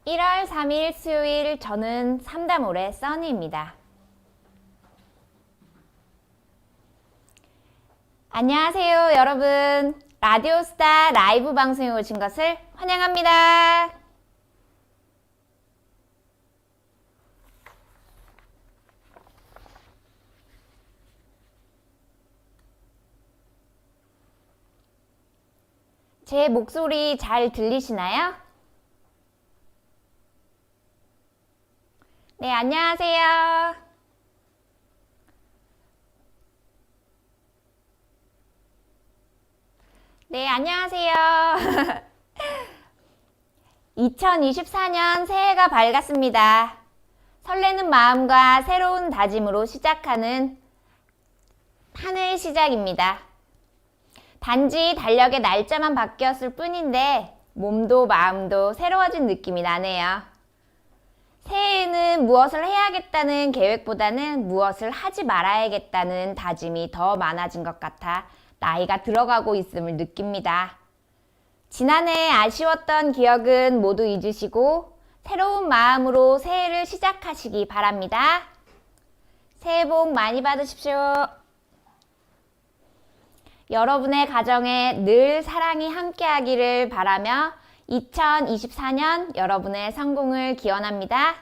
1월 3일 수요일, 저는 삼다몰의 써니입니다. 안녕하세요, 여러분. 라디오스타 라이브 방송에 오신 것을 환영합니다. 제 목소리 잘 들리시나요? 네, 안녕하세요. 네, 안녕하세요. 2024년 새해가 밝았습니다. 설레는 마음과 새로운 다짐으로 시작하는 한 해의 시작입니다. 단지 달력의 날짜만 바뀌었을 뿐인데 몸도 마음도 새로워진 느낌이 나네요. 새해에는 무엇을 해야겠다는 계획보다는 무엇을 하지 말아야겠다는 다짐이 더 많아진 것 같아 나이가 들어가고 있음을 느낍니다. 지난해 아쉬웠던 기억은 모두 잊으시고 새로운 마음으로 새해를 시작하시기 바랍니다. 새해 복 많이 받으십시오. 여러분의 가정에 늘 사랑이 함께하기를 바라며 2024년 여러분의 성공을 기원합니다.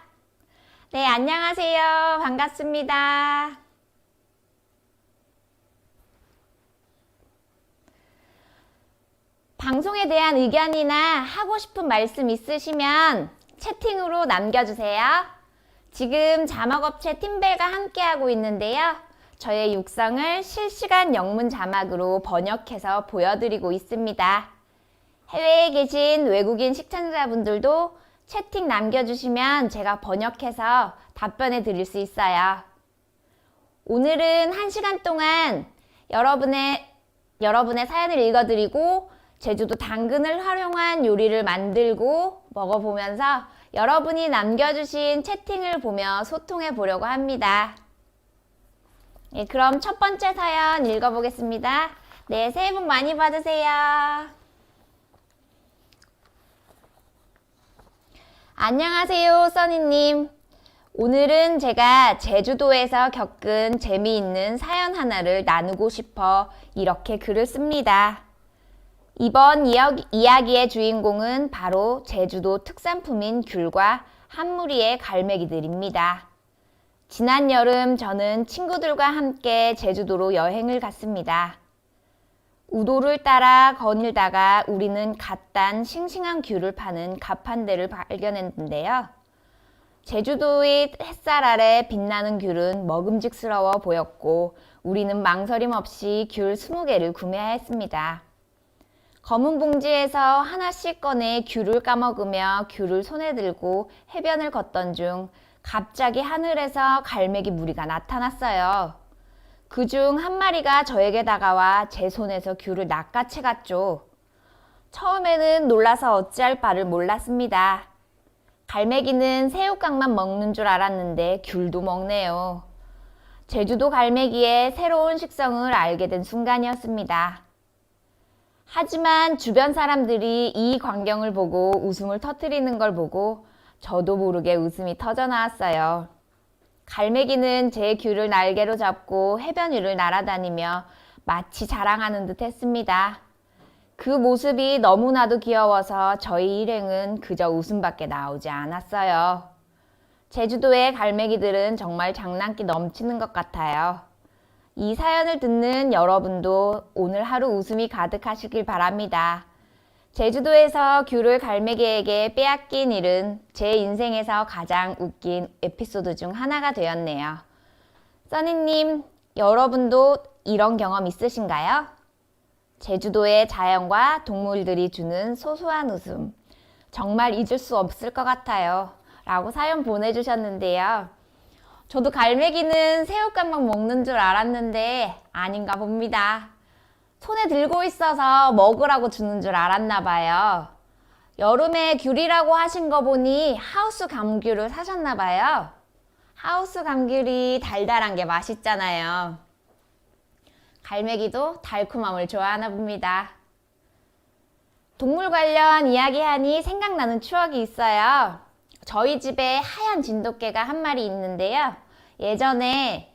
네, 안녕하세요. 반갑습니다. 방송에 대한 의견이나 하고 싶은 말씀 있으시면 채팅으로 남겨주세요. 지금 자막업체 팀벨과 함께하고 있는데요. 저의 육성을 실시간 영문 자막으로 번역해서 보여드리고 있습니다. 해외에 계신 외국인 시청자분들도 채팅 남겨주시면 제가 번역해서 답변해 드릴 수 있어요. 오늘은 1시간 동안 여러분의 사연을 읽어드리고 제주도 당근을 활용한 요리를 만들고 먹어보면서 여러분이 남겨주신 채팅을 보며 소통해 보려고 합니다. 네, 그럼 첫 번째 사연 읽어보겠습니다. 네, 새해 복 많이 받으세요. 안녕하세요, 써니님. 오늘은 제가 제주도에서 겪은 재미있는 사연 하나를 나누고 싶어 이렇게 글을 씁니다. 이번 이야기의 주인공은 바로 제주도 특산품인 귤과 한 무리의 갈매기들입니다. 지난 여름 저는 친구들과 함께 제주도로 여행을 갔습니다. 우도를 따라 거닐다가 우리는 갓 딴 싱싱한 귤을 파는 가판대를 발견했는데요. 제주도의 햇살 아래 빛나는 귤은 먹음직스러워 보였고 우리는 망설임 없이 귤 20개를 구매했습니다. 검은 봉지에서 하나씩 꺼내 귤을 까먹으며 귤을 손에 들고 해변을 걷던 중 갑자기 하늘에서 갈매기 무리가 나타났어요. 그중 한 마리가 저에게 다가와 제 손에서 귤을 낚아채 갔죠. 처음에는 놀라서 어찌할 바를 몰랐습니다. 갈매기는 새우깡만 먹는 줄 알았는데 귤도 먹네요. 제주도 갈매기의 새로운 식성을 알게 된 순간이었습니다. 하지만 주변 사람들이 이 광경을 보고 웃음을 터뜨리는 걸 보고 저도 모르게 웃음이 터져 나왔어요. 갈매기는 제 귤을 날개로 잡고 해변 위를 날아다니며 마치 자랑하는 듯 했습니다. 그 모습이 너무나도 귀여워서 저희 일행은 그저 웃음밖에 나오지 않았어요. 제주도의 갈매기들은 정말 장난기 넘치는 것 같아요. 이 사연을 듣는 여러분도 오늘 하루 웃음이 가득하시길 바랍니다. 제주도에서 귤을 갈매기에게 빼앗긴 일은 제 인생에서 가장 웃긴 에피소드 중 하나가 되었네요. 써니님, 여러분도 이런 경험 있으신가요? 제주도의 자연과 동물들이 주는 소소한 웃음, 정말 잊을 수 없을 것 같아요. 라고 사연 보내주셨는데요. 저도 갈매기는 새우깡만 먹는 줄 알았는데 아닌가 봅니다. 손에 들고 있어서 먹으라고 주는 줄 알았나 봐요. 여름에 귤이라고 하신 거 보니 하우스 감귤을 사셨나 봐요. 하우스 감귤이 달달한 게 맛있잖아요. 갈매기도 달콤함을 좋아하나 봅니다. 동물 관련 이야기하니 생각나는 추억이 있어요. 저희 집에 하얀 진돗개가 한 마리 있는데요. 예전에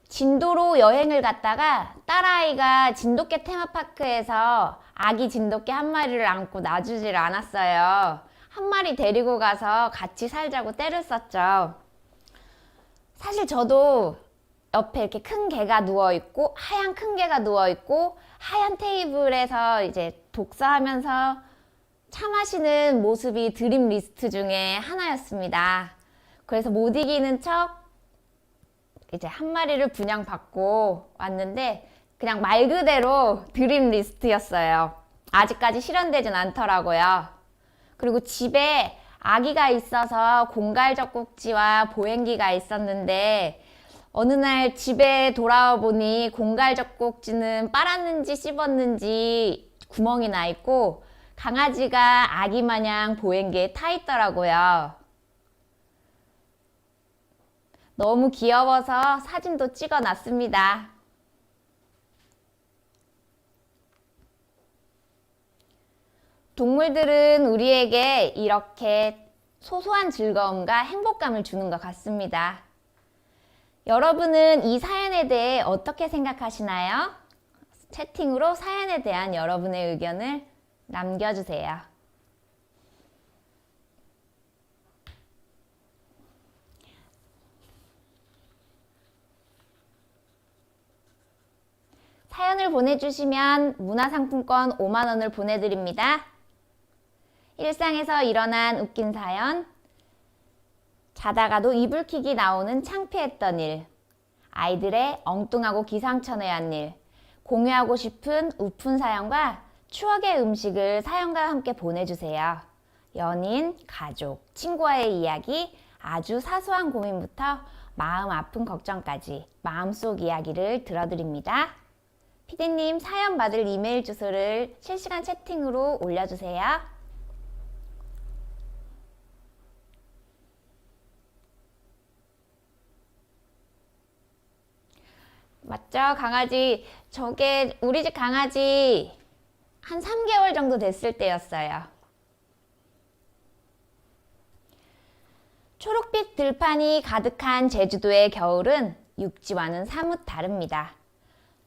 진도로 여행을 갔다가 딸아이가 진돗개 테마파크에서 아기 진돗개 한 마리를 안고 놔주질 않았어요. 한 마리 데리고 가서 같이 살자고 떼를 썼죠. 사실 저도 옆에 이렇게 큰 개가 누워있고 하얀 큰 개가 누워있고 하얀 테이블에서 이제 독서하면서 차 마시는 모습이 드림 리스트 중에 하나였습니다. 그래서 못 이기는 척 이제 한 마리를 분양받고 왔는데 그냥 말 그대로 드림 리스트였어요. 아직까지 실현되진 않더라고요. 그리고 집에 아기가 있어서 공갈 젖꼭지와 보행기가 있었는데 어느 날 집에 돌아와 보니 공갈 젖꼭지는 빨았는지 씹었는지 구멍이 나 있고 강아지가 아기 마냥 보행기에 타 있더라고요. 너무 귀여워서 사진도 찍어 놨습니다. 동물들은 우리에게 이렇게 소소한 즐거움과 행복감을 주는 것 같습니다. 여러분은 이 사연에 대해 어떻게 생각하시나요? 채팅으로 사연에 대한 여러분의 의견을 남겨주세요. 사연을 보내주시면 문화상품권 5만 원을 보내드립니다. 일상에서 일어난 웃긴 사연, 자다가도 이불킥이 나오는 창피했던 일, 아이들의 엉뚱하고 기상천외한 일, 공유하고 싶은 우픈 사연과 추억의 음식을 사연과 함께 보내주세요. 연인, 가족, 친구와의 이야기, 아주 사소한 고민부터 마음 아픈 걱정까지 마음속 이야기를 들어드립니다. 피디님 사연 받을 이메일 주소를 실시간 채팅으로 올려주세요. 맞죠? 강아지, 저게 우리 집 강아지 한 3개월 정도 됐을 때였어요. 초록빛 들판이 가득한 제주도의 겨울은 육지와는 사뭇 다릅니다.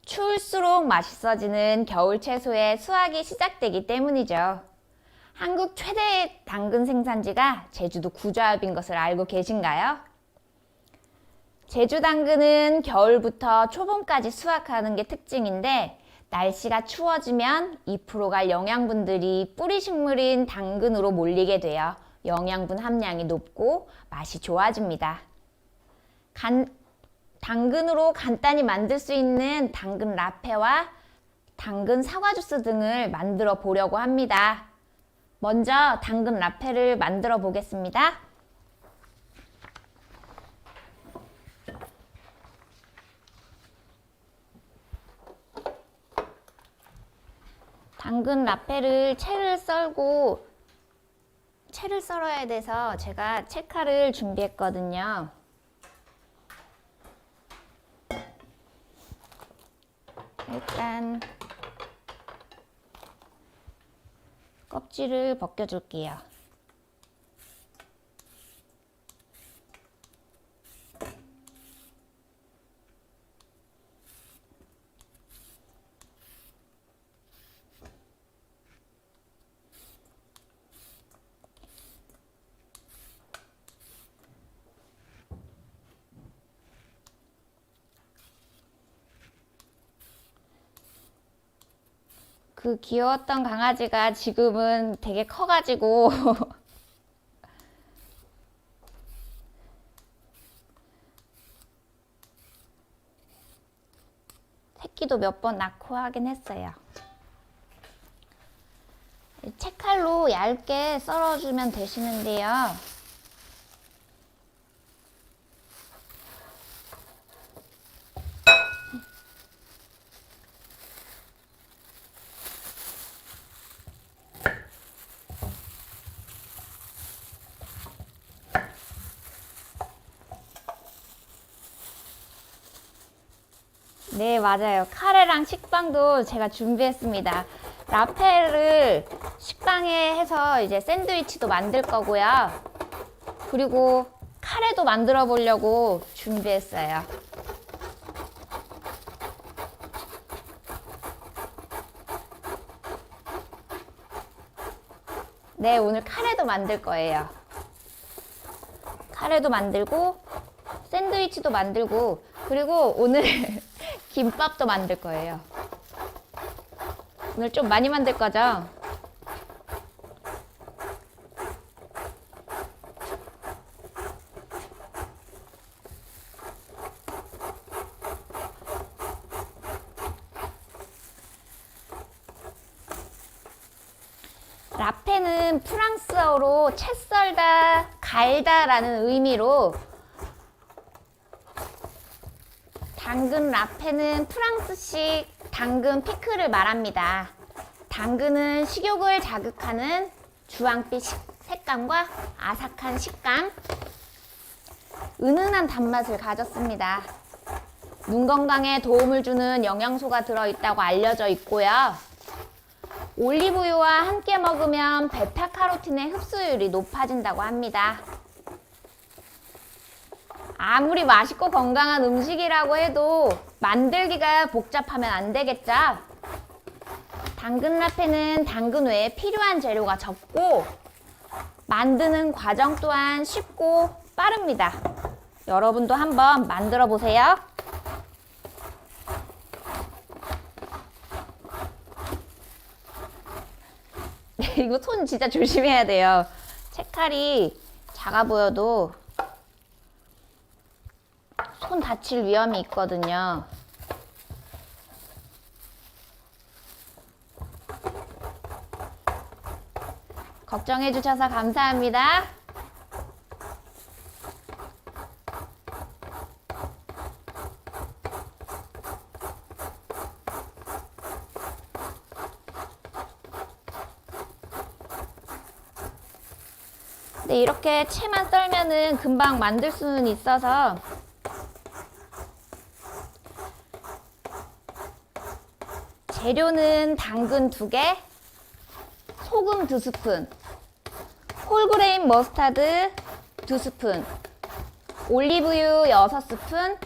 추울수록 맛있어지는 겨울 채소의 수확이 시작되기 때문이죠. 한국 최대의 당근 생산지가 제주도 구좌읍인 것을 알고 계신가요? 제주 당근은 겨울부터 초봄까지 수확하는 게 특징인데 날씨가 추워지면 잎으로 갈 영양분들이 뿌리 식물인 당근으로 몰리게 되어 영양분 함량이 높고 맛이 좋아집니다. 당근으로 간단히 만들 수 있는 당근 라페와 당근 사과 주스 등을 만들어 보려고 합니다. 먼저 당근 라페를 만들어 보겠습니다. 당근 라페를 채를 썰어야 돼서 제가 채칼을 준비했거든요. 일단 껍질을 벗겨줄게요. 그 귀여웠던 강아지가 지금은 되게 커가지고 새끼도 몇 번 낳고 하긴 했어요. 채칼로 얇게 썰어주면 되시는데요. 네, 맞아요. 카레랑 식빵도 제가 준비했습니다. 라페를 식빵에 해서 이제 샌드위치도 만들 거고요. 그리고 카레도 만들어 보려고 준비했어요. 네, 오늘 카레도 만들 거예요. 카레도 만들고 샌드위치도 만들고 그리고 오늘 김밥도 만들 거예요. 오늘 좀 많이 만들 거죠? 라페는 프랑스어로 채 썰다, 갈다라는 의미로 당근 라페는 프랑스식 당근 피클을 말합니다. 당근은 식욕을 자극하는 주황빛 색감과 아삭한 식감, 은은한 단맛을 가졌습니다. 눈 건강에 도움을 주는 영양소가 들어있다고 알려져 있고요. 올리브유와 함께 먹으면 베타카로틴의 흡수율이 높아진다고 합니다. 아무리 맛있고 건강한 음식이라고 해도 만들기가 복잡하면 안 되겠죠? 당근 라페는 당근 외에 필요한 재료가 적고 만드는 과정 또한 쉽고 빠릅니다. 여러분도 한번 만들어 보세요. 이거 손 진짜 조심해야 돼요. 채칼이 작아 보여도 손 다칠 위험이 있거든요. 걱정해 주셔서 감사합니다. 네, 이렇게 채만 썰면은 금방 만들 수는 있어서 재료는 당근 2개, 소금 2스푼, 홀그레인 머스타드 2스푼, 올리브유 6스푼,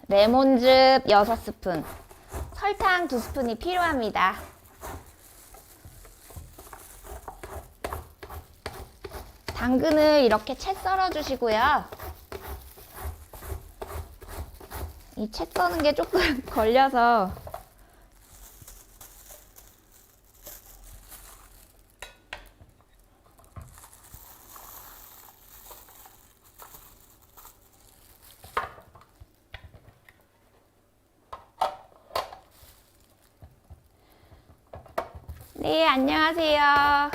레몬즙 6스푼, 설탕 2스푼이 필요합니다. 당근을 이렇게 채 썰어 주시고요. 이 채 써는 게 조금 걸려서 네, 안녕하세요.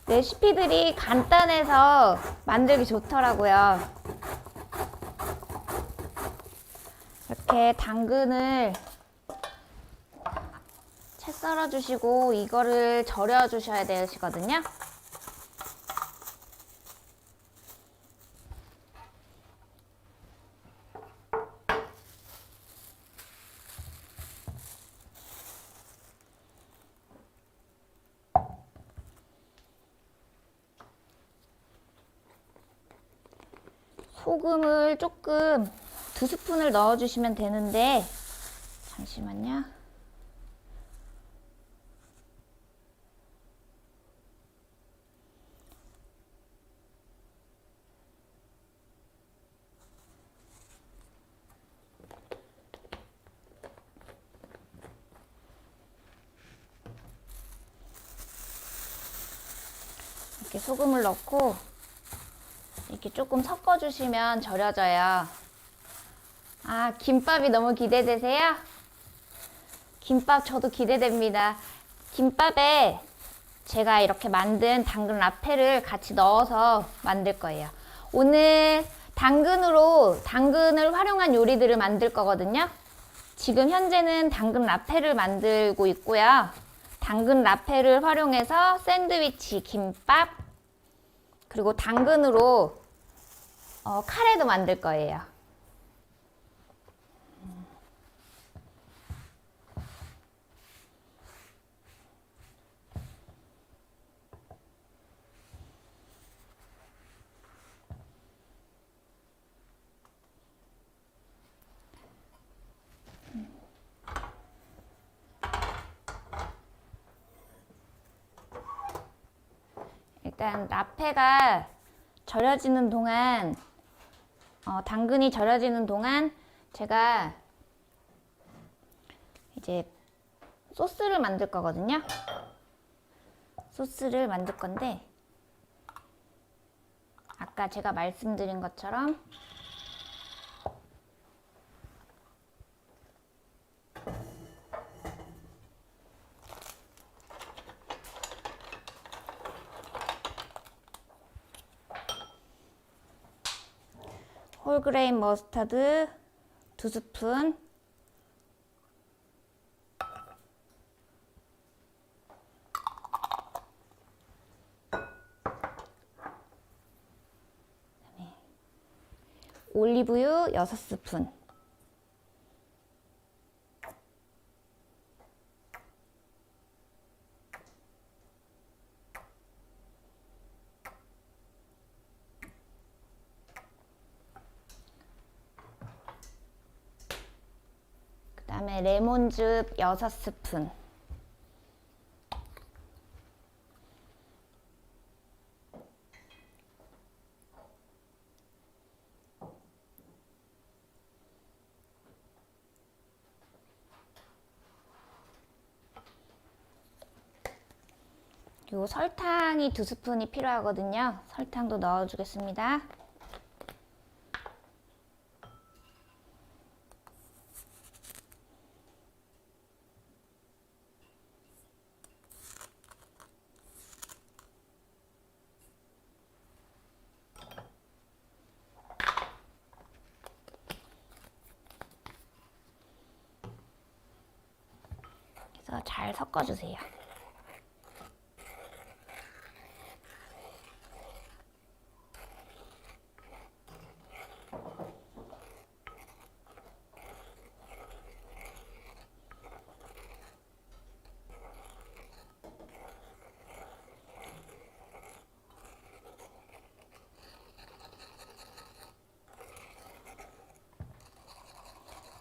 레시피들이 간단해서 만들기 좋더라고요. 이렇게 당근을 채 썰어 주시고 이거를 절여 주셔야 되시거든요. 소금을 조금 2스푼을 넣어주시면 되는데 잠시만요. 이렇게 소금을 넣고 이렇게 조금 섞어주시면 절여져요. 아, 김밥이 너무 기대되세요? 김밥 저도 기대됩니다. 김밥에 제가 이렇게 만든 당근 라페를 같이 넣어서 만들 거예요. 오늘 당근을 활용한 요리들을 만들 거거든요. 지금 현재는 당근 라페를 만들고 있고요. 당근 라페를 활용해서 샌드위치, 김밥, 그리고 당근으로 카레도 만들 거예요. 일단 라페가 절여지는 동안 당근이 절여지는 동안 제가 이제 소스를 만들 거거든요. 소스를 만들 건데 아까 제가 말씀드린 것처럼 홀그레인 머스타드 2스푼, 올리브유 6스푼, 그 다음에 레몬즙 6스푼, 그리고 설탕이 2스푼이 필요하거든요. 설탕도 넣어주겠습니다. 그래서 잘 섞어주세요.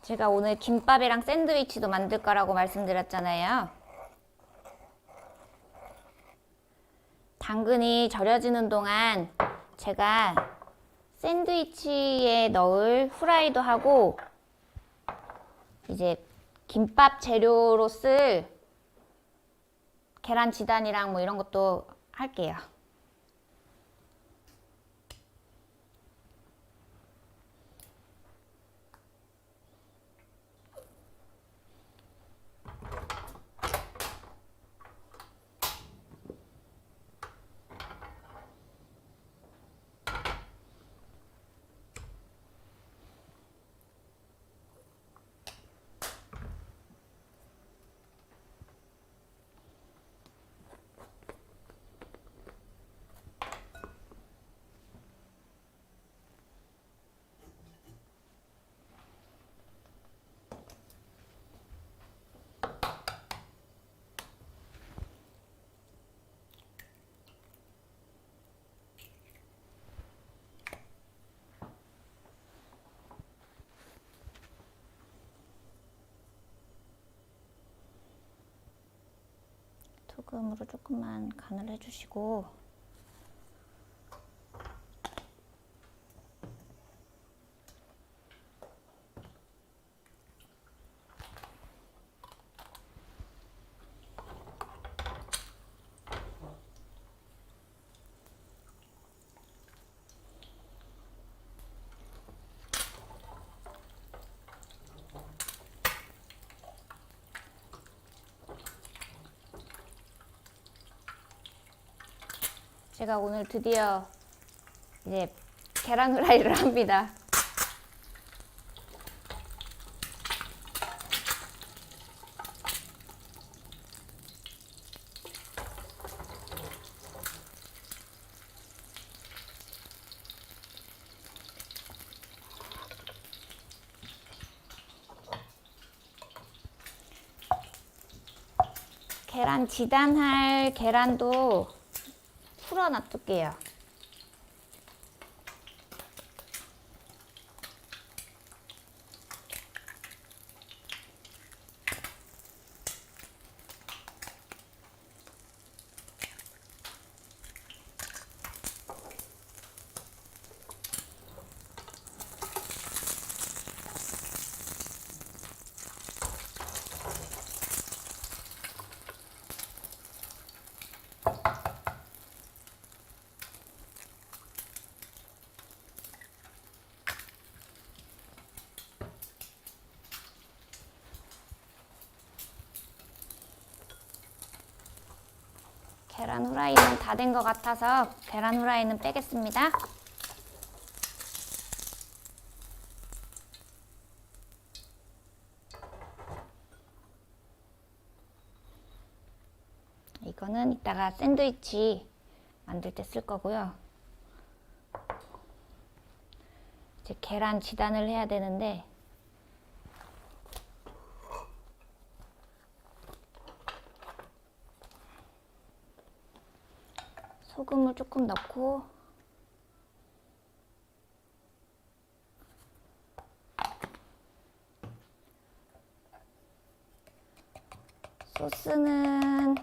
제가 오늘 김밥이랑 샌드위치도 만들 거라고 말씀드렸잖아요. 당근이 절여지는 동안 제가 샌드위치에 넣을 후라이도 하고 이제 김밥 재료로 쓸 계란 지단이랑 뭐 이런 것도 할게요. 소금으로 조금만 간을 해주시고 제가 오늘 드디어 이제 계란 후라이를 합니다. 계란 지단할 계란도 풀어 놔둘게요. 계란 후라이는 다 된 것 같아서 계란 후라이는 빼겠습니다. 이거는 이따가 샌드위치 만들 때 쓸 거고요. 이제 계란 지단을 해야 되는데 소금을 조금 넣고 소스는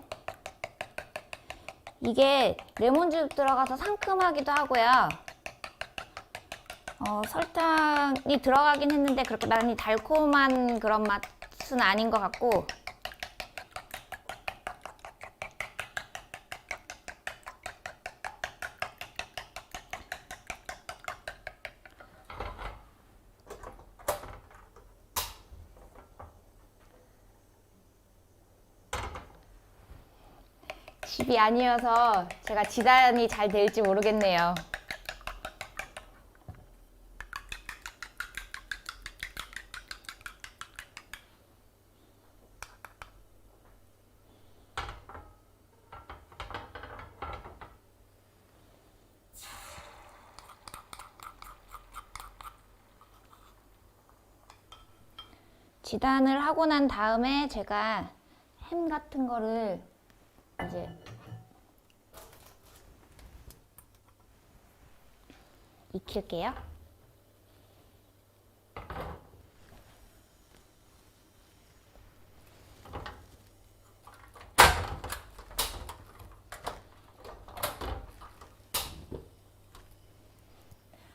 이게 레몬즙 들어가서 상큼하기도 하고요. 설탕이 들어가긴 했는데 그렇게 많이 달콤한 그런 맛은 아닌 것 같고 집이 아니어서 제가 지단이 잘 될지 모르겠네요. 지단을 하고 난 다음에 제가 햄 같은 거를 이제 익힐게요.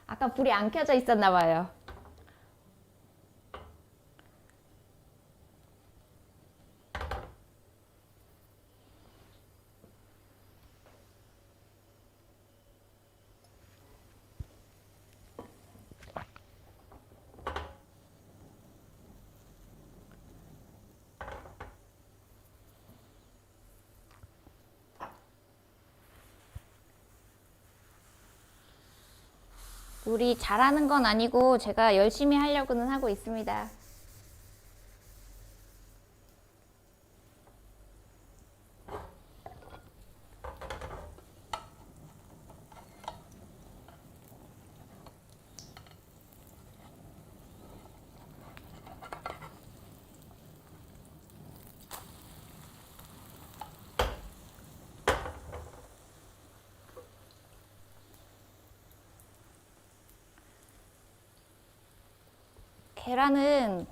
아까 불이 안 켜져 있었나 봐요. 요리 잘하는 건 아니고 제가 열심히 하려고는 하고 있습니다. 계란은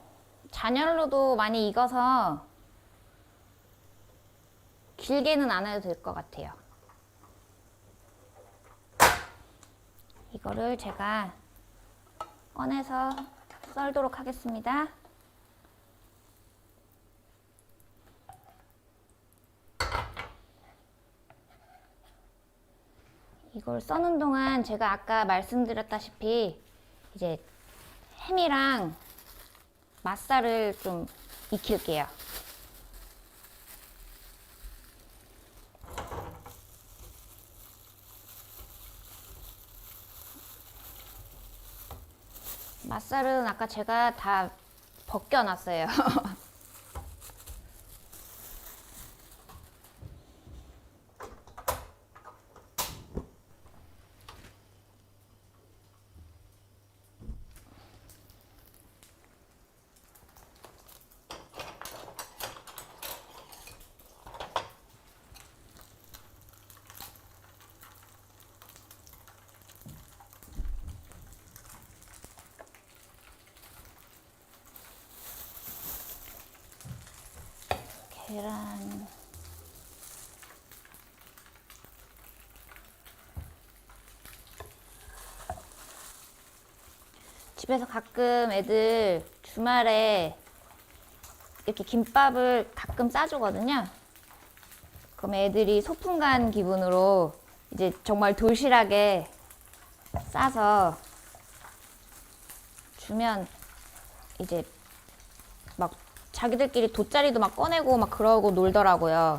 잔열로도 많이 익어서 길게는 안 해도 될 것 같아요. 이거를 제가 꺼내서 썰도록 하겠습니다. 이걸 써는 동안 제가 아까 말씀드렸다시피 이제 햄이랑 맛살을 좀 익힐게요. 맛살은 아까 제가 다 벗겨놨어요. 계란 집에서 가끔 애들 주말에 이렇게 김밥을 가끔 싸주거든요. 그럼 애들이 소풍 간 기분으로 이제 정말 도시락에 싸서 주면 이제 막 자기들끼리 돗자리도 막 꺼내고 막 그러고 놀더라고요.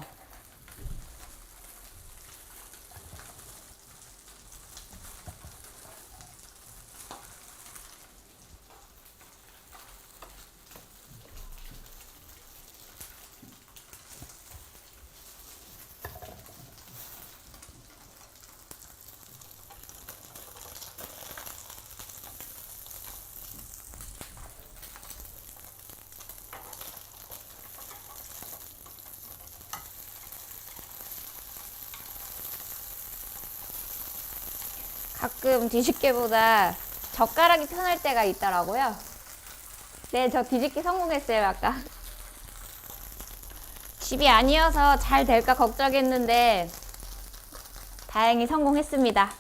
가끔 뒤집개보다 젓가락이 편할 때가 있더라고요. 네, 저 뒤집기 성공했어요, 아까. 집이 아니어서 잘 될까 걱정했는데 다행히 성공했습니다.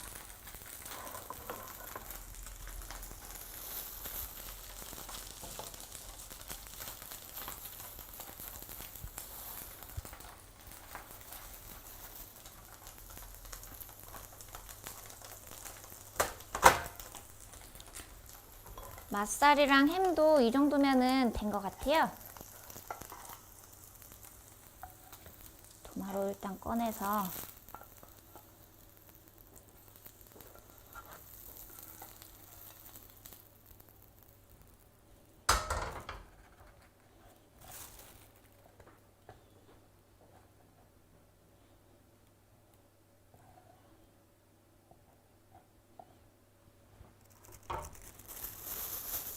맛살이랑 햄도 이 정도면은 된 것 같아요. 도마로 일단 꺼내서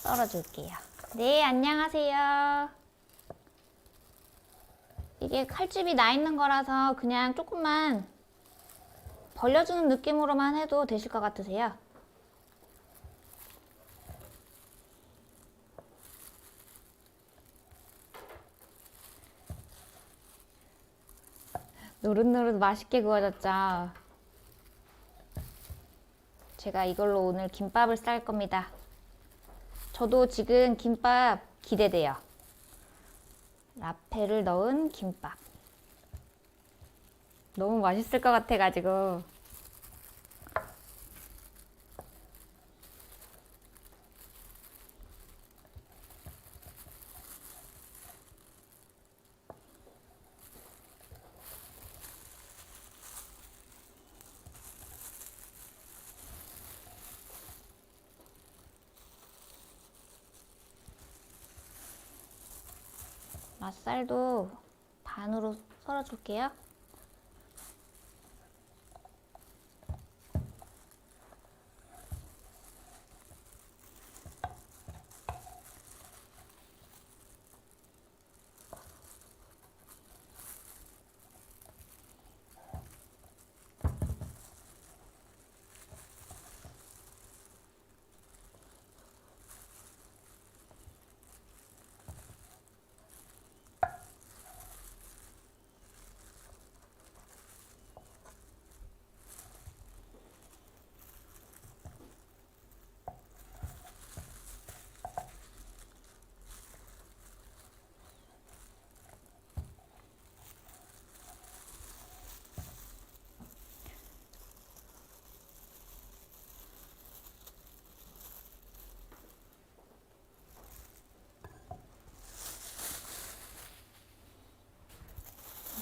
썰어줄게요. 네, 안녕하세요. 이게 칼집이 나 있는 거라서 그냥 조금만 벌려주는 느낌으로만 해도 되실 것 같으세요? 노릇노릇 맛있게 구워졌죠? 제가 이걸로 오늘 김밥을 쌀 겁니다. 저도 지금 김밥 기대돼요. 라페를 넣은 김밥. 너무 맛있을 것 같아가지고. 맛살도 반으로 썰어줄게요.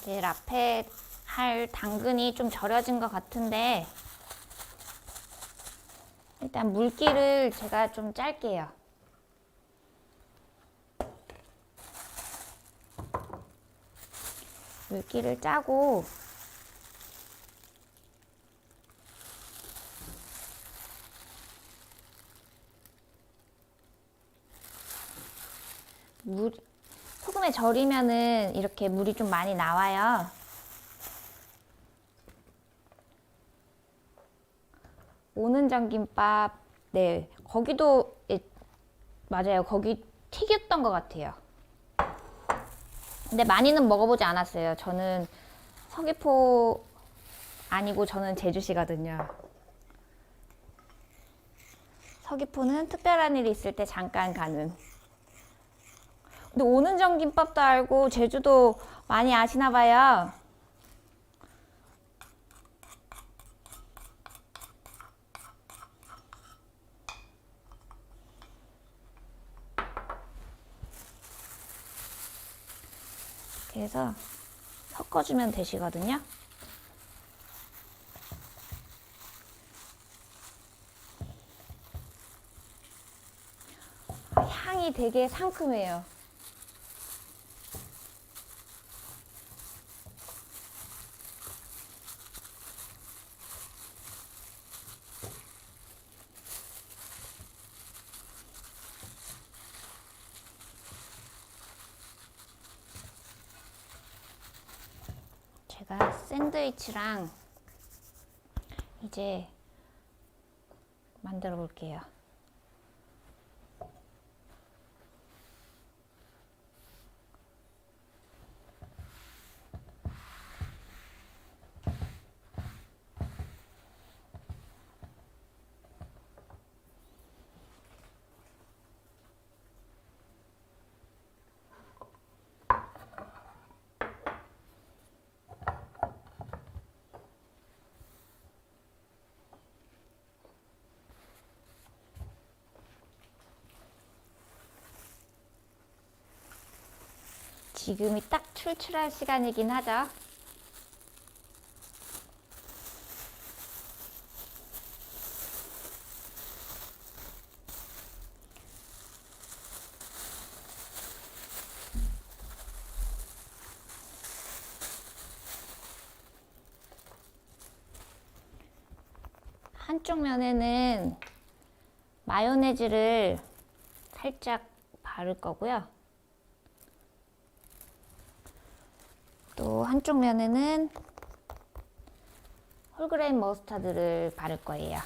이제 라페 할 당근이 좀 절여진 것 같은데 일단 물기를 제가 좀 짤게요. 물기를 짜고 소금에 절이면은 이렇게 물이 좀 많이 나와요. 오는 전김밥, 네, 거기도 맞아요. 거기 튀겼던 것 같아요. 근데 많이는 먹어보지 않았어요. 저는 서귀포 아니고 저는 제주시거든요. 서귀포는 특별한 일이 있을 때 잠깐 가는. 근데 오는 전김밥도 알고 제주도 많이 아시나 봐요. 그래서 섞어주면 되시거든요. 향이 되게 상큼해요. 제가 샌드위치랑 이제 만들어 볼게요. 지금이 딱 출출할 시간이긴 하죠. 한쪽 면에는 마요네즈를 살짝 바를 거고요. 또 한쪽 면에는 홀그레인 머스타드를 바를 거예요.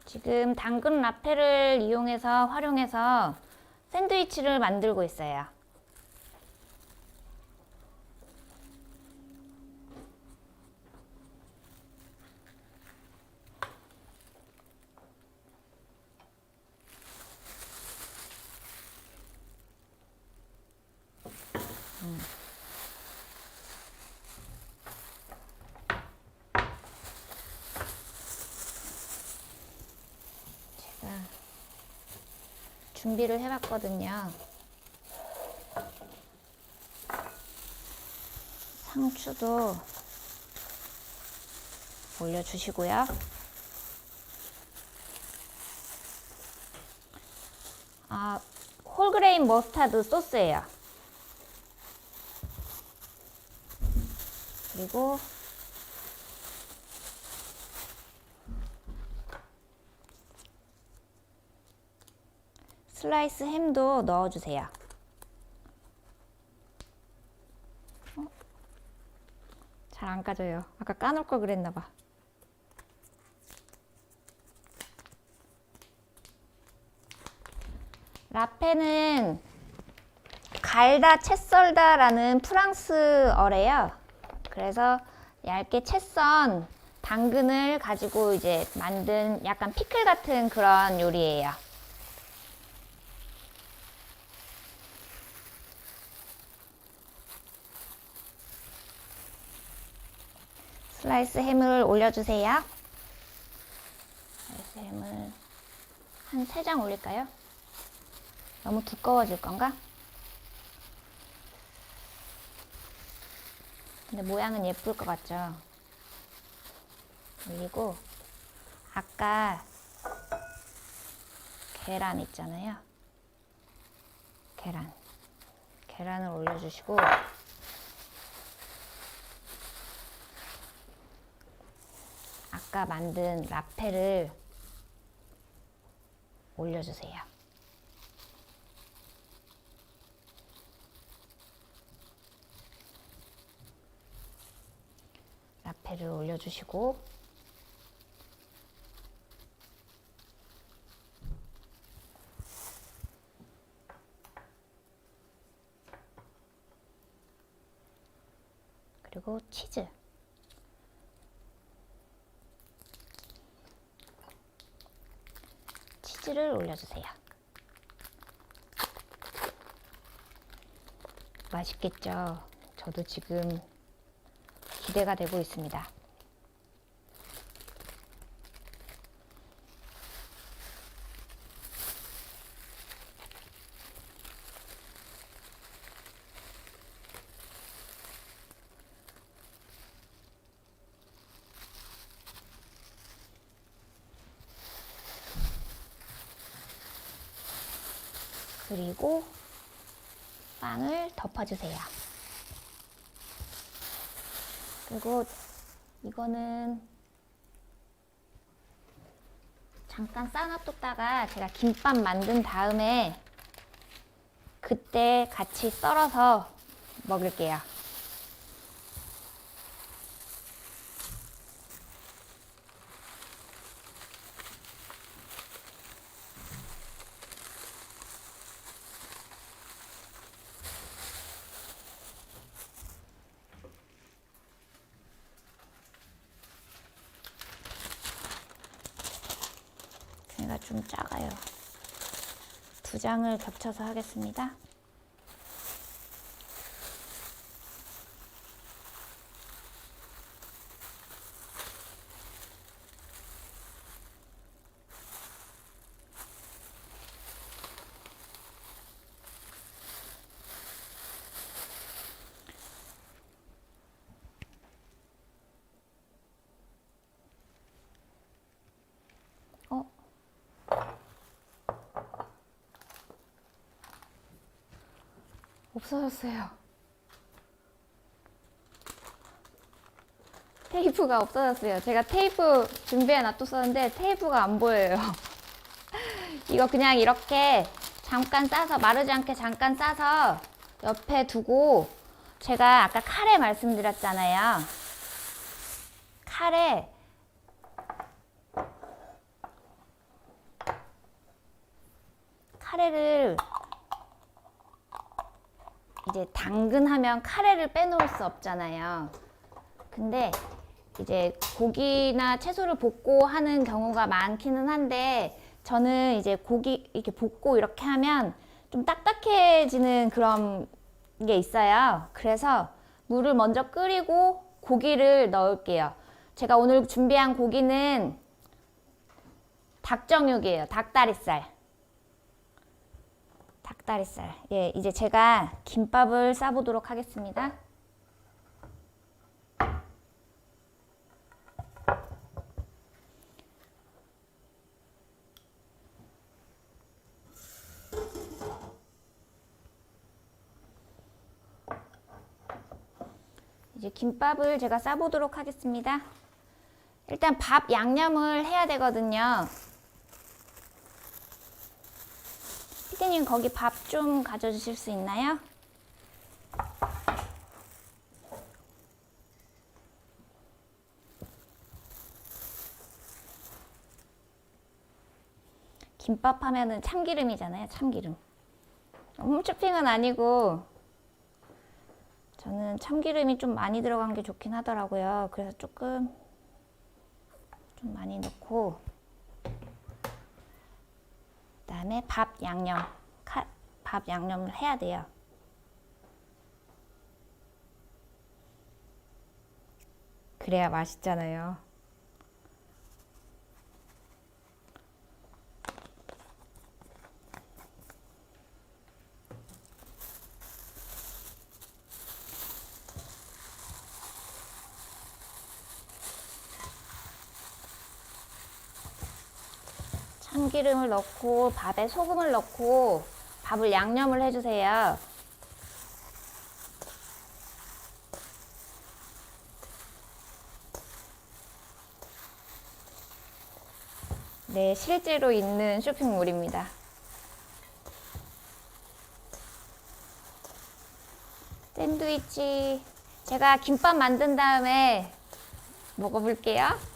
지금 당근 라페를 활용해서 샌드위치를 만들고 있어요. 준비를 해봤거든요. 상추도 올려주시고요. 홀그레인 머스타드 소스예요. 그리고 슬라이스 햄도 넣어주세요. 잘 안 까져요. 아까 까놓을 걸 그랬나봐. 라페는 갈다 채 썰다라는 프랑스어래요. 그래서 얇게 채 썬 당근을 가지고 이제 만든 약간 피클 같은 그런 요리예요. 슬라이스 햄을 올려주세요. 슬라이스 햄을 한 3장 올릴까요? 너무 두꺼워질 건가? 근데 모양은 예쁠 것 같죠? 올리고 아까 계란 있잖아요. 계란을 올려주시고 아까 만든 라페를 올려주세요. 라페를 올려주시고 그리고 치즈를 올려주세요. 맛있겠죠? 저도 지금 기대가 되고 있습니다. 그리고 빵을 덮어주세요. 그리고 이거는 잠깐 싸놔뒀다가 제가 김밥 만든 다음에 그때 같이 썰어서 먹을게요. 얘가 좀 작아요. 2장을 겹쳐서 하겠습니다. 없어졌어요. 테이프가 없어졌어요. 제가 테이프 준비해 놔뒀었는데 테이프가 안 보여요. 이거 그냥 이렇게 잠깐 싸서, 마르지 않게 잠깐 싸서 옆에 두고, 제가 아까 카레 말씀드렸잖아요. 카레를 이제 당근하면 카레를 빼놓을 수 없잖아요. 근데 이제 고기나 채소를 볶고 하는 경우가 많기는 한데, 저는 이제 고기 이렇게 볶고 이렇게 하면 좀 딱딱해지는 그런 게 있어요. 그래서 물을 먼저 끓이고 고기를 넣을게요. 제가 오늘 준비한 고기는 닭정육이에요. 닭다리살. 예, 이제 제가 김밥을 싸보도록 하겠습니다. 이제 김밥을 제가 싸보도록 하겠습니다. 일단 밥 양념을 해야 되거든요. 피디님, 거기 밥 좀 가져주실 수 있나요? 김밥 하면은 참기름이잖아요, 참기름. 홈쇼핑은 아니고 저는 참기름이 좀 많이 들어간 게 좋긴 하더라고요. 그래서 좀 많이 넣고, 그다음에 밥 양념을 해야 돼요. 그래야 맛있잖아요. 참기름을 넣고 밥에 소금을 넣고 밥을 양념을 해주세요. 네, 실제로 있는 쇼핑몰입니다. 샌드위치, 제가 김밥 만든 다음에 먹어볼게요.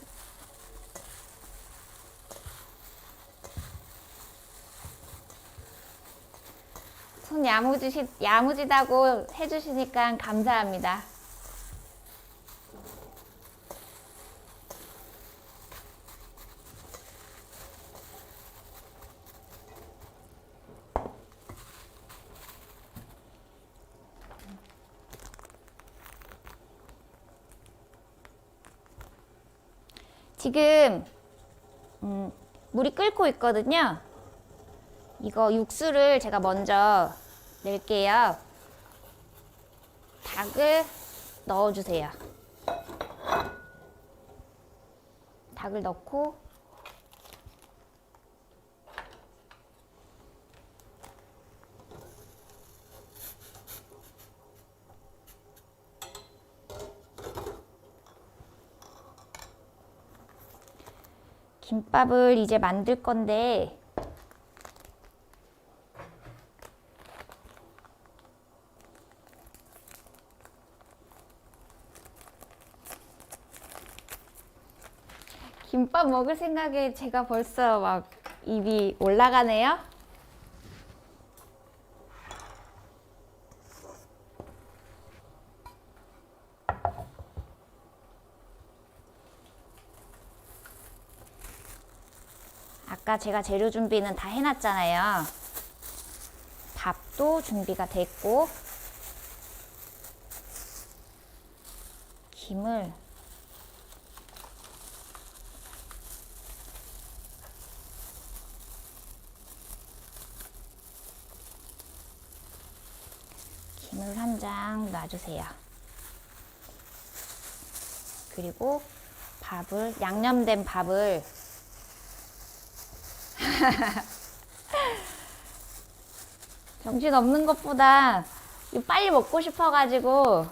손 야무지다고 해주시니까 감사합니다. 지금 물이 끓고 있거든요. 이거 육수를 제가 먼저 낼게요. 닭을 넣어주세요. 닭을 넣고, 김밥을 이제 만들 건데 김밥 먹을 생각에 제가 벌써 막 입이 올라가네요. 아까 제가 재료 준비는 다 해놨잖아요. 밥도 준비가 됐고 김을 한 장 놔주세요. 그리고 밥을, 양념된 밥을 정신 없는 것보다 빨리 먹고 싶어가지고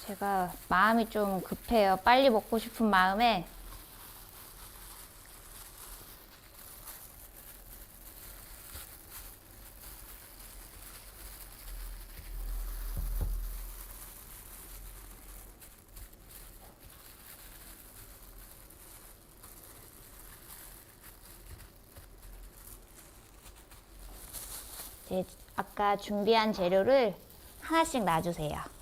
제가 마음이 좀 급해요. 빨리 먹고 싶은 마음에 이제 아까 준비한 재료를 하나씩 놔주세요.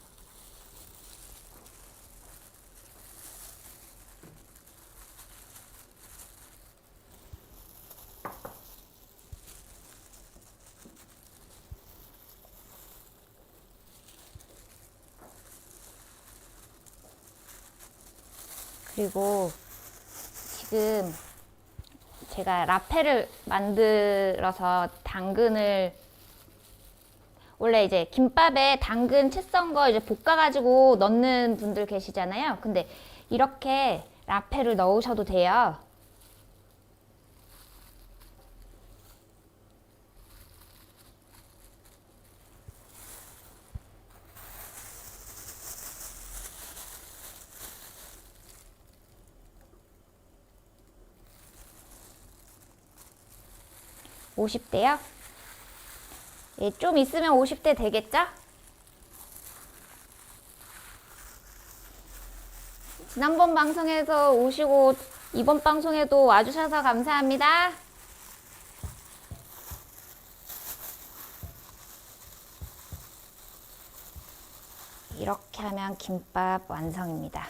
그리고 지금 제가 라페를 만들어서 당근을 원래 이제 김밥에 당근 채 썬 거 이제 볶아가지고 넣는 분들 계시잖아요. 근데 이렇게 라페를 넣으셔도 돼요. (50대요) 예, 좀 있으면 50대 되겠죠? 지난번 방송에서 오시고 이번 방송에도 와주셔서 감사합니다. 이렇게 하면 김밥 완성입니다.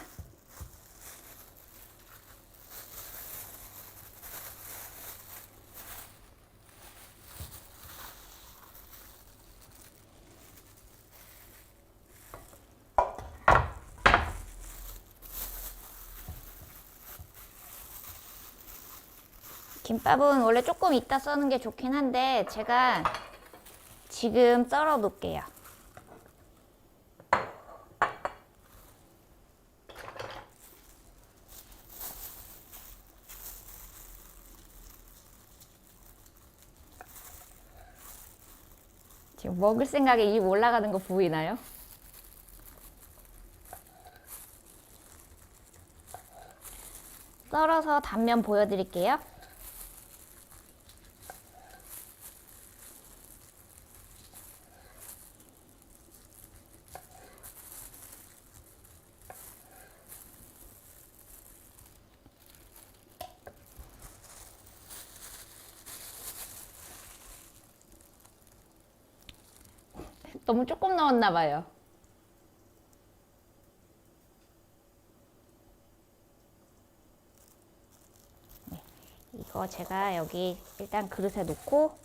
김밥은 원래 조금 이따 써는 게 좋긴 한데 제가 지금 썰어 놓을게요. 지금 먹을 생각에 입 올라가는 거 보이나요? 썰어서 단면 보여드릴게요. 너무 조금 넣었나 봐요. 네, 이거 제가 여기 일단 그릇에 놓고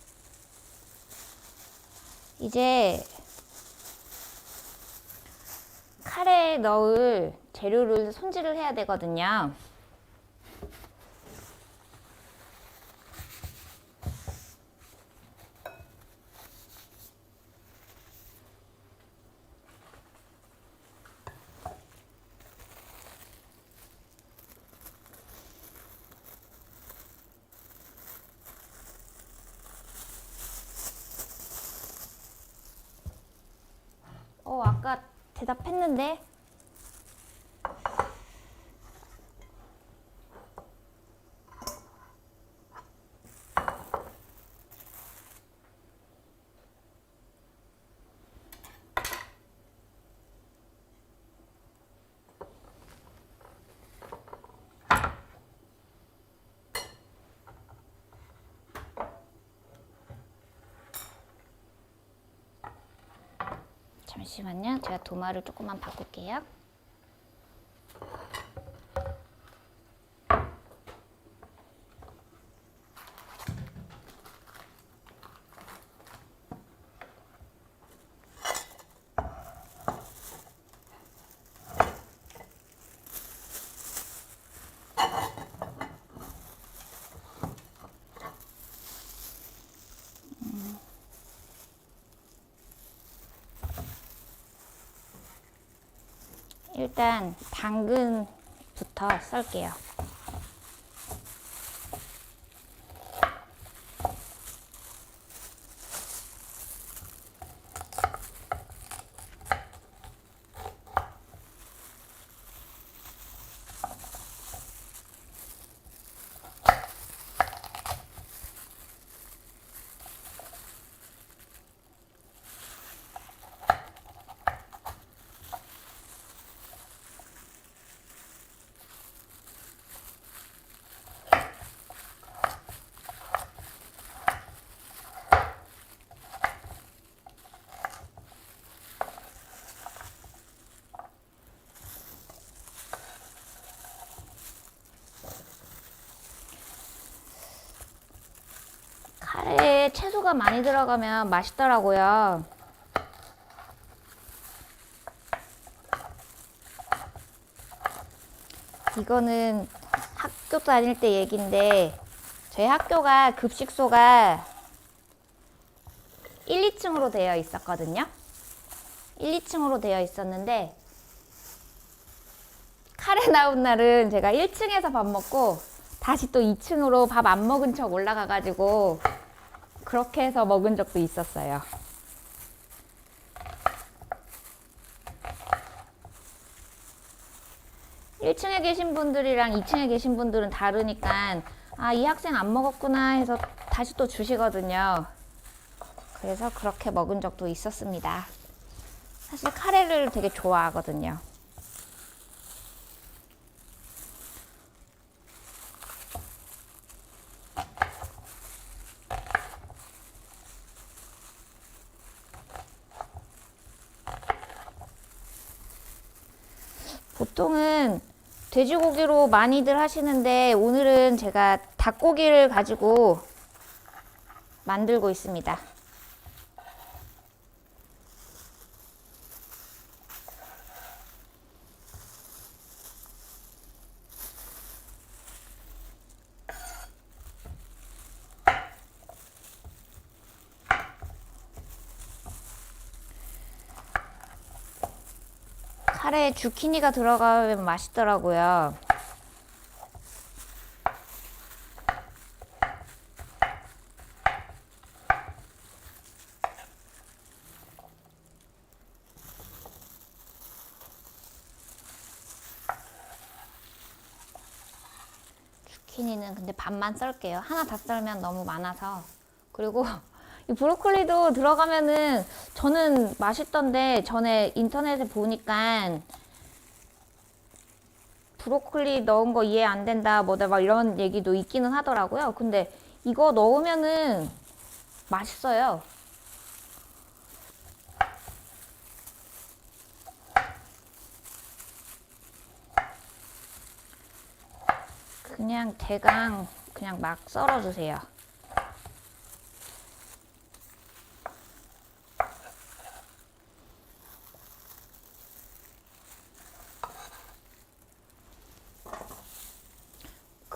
이제 카레에 넣을 재료를 손질을 해야 되거든요. 대답했는데. 잠시만요. 제가 도마를 조금만 바꿀게요. 일단 당근부터 썰게요. 카레에 채소가 많이 들어가면 맛있더라고요. 이거는 학교 다닐 때 얘기인데 저희 학교가 급식소가 1, 2층으로 되어 있었거든요. 1, 2층으로 되어 있었는데 카레 나온 날은 제가 1층에서 밥 먹고 다시 또 2층으로 밥 안 먹은 척 올라가가지고 그렇게 해서 먹은 적도 있었어요. (1층에) 계신 분들이랑 (2층에) 계신 분들은 다르니까 아, 이 학생 안 먹었구나 해서 다시 또 주시거든요. 그래서 그렇게 먹은 적도 있었습니다. 사실 카레를 되게 좋아하거든요. 보통은 돼지고기로 많이들 하시는데 오늘은 제가 닭고기를 가지고 만들고 있습니다. 카레에 주키니가 들어가면 맛있더라고요. 주키니는 근데 반만 썰게요. 하나 다 썰면 너무 많아서. 그리고 이 브로콜리도 들어가면은 저는 맛있던데 전에 인터넷에 보니까 브로콜리 넣은 거 이해 안 된다 뭐다 막 이런 얘기도 있기는 하더라고요. 근데 이거 넣으면은 맛있어요. 그냥 대강 그냥 막 썰어주세요.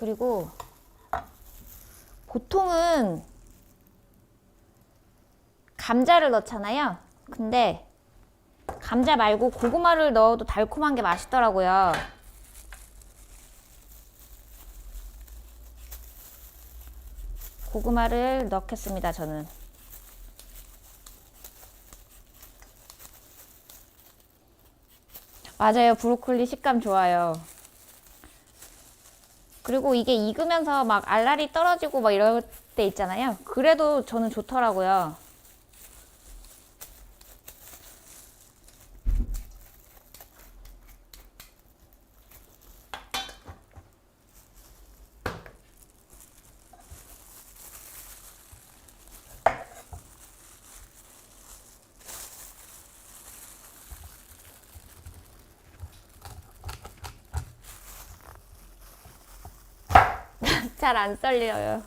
그리고 보통은 감자를 넣잖아요. 근데 감자 말고 고구마를 넣어도 달콤한 게 맛있더라고요. 고구마를 넣겠습니다, 저는. 맞아요. 브로콜리 식감 좋아요. 그리고 이게 익으면서 막 알알이 떨어지고 막 이럴 때 있잖아요. 그래도 저는 좋더라고요. 잘 안 썰려요.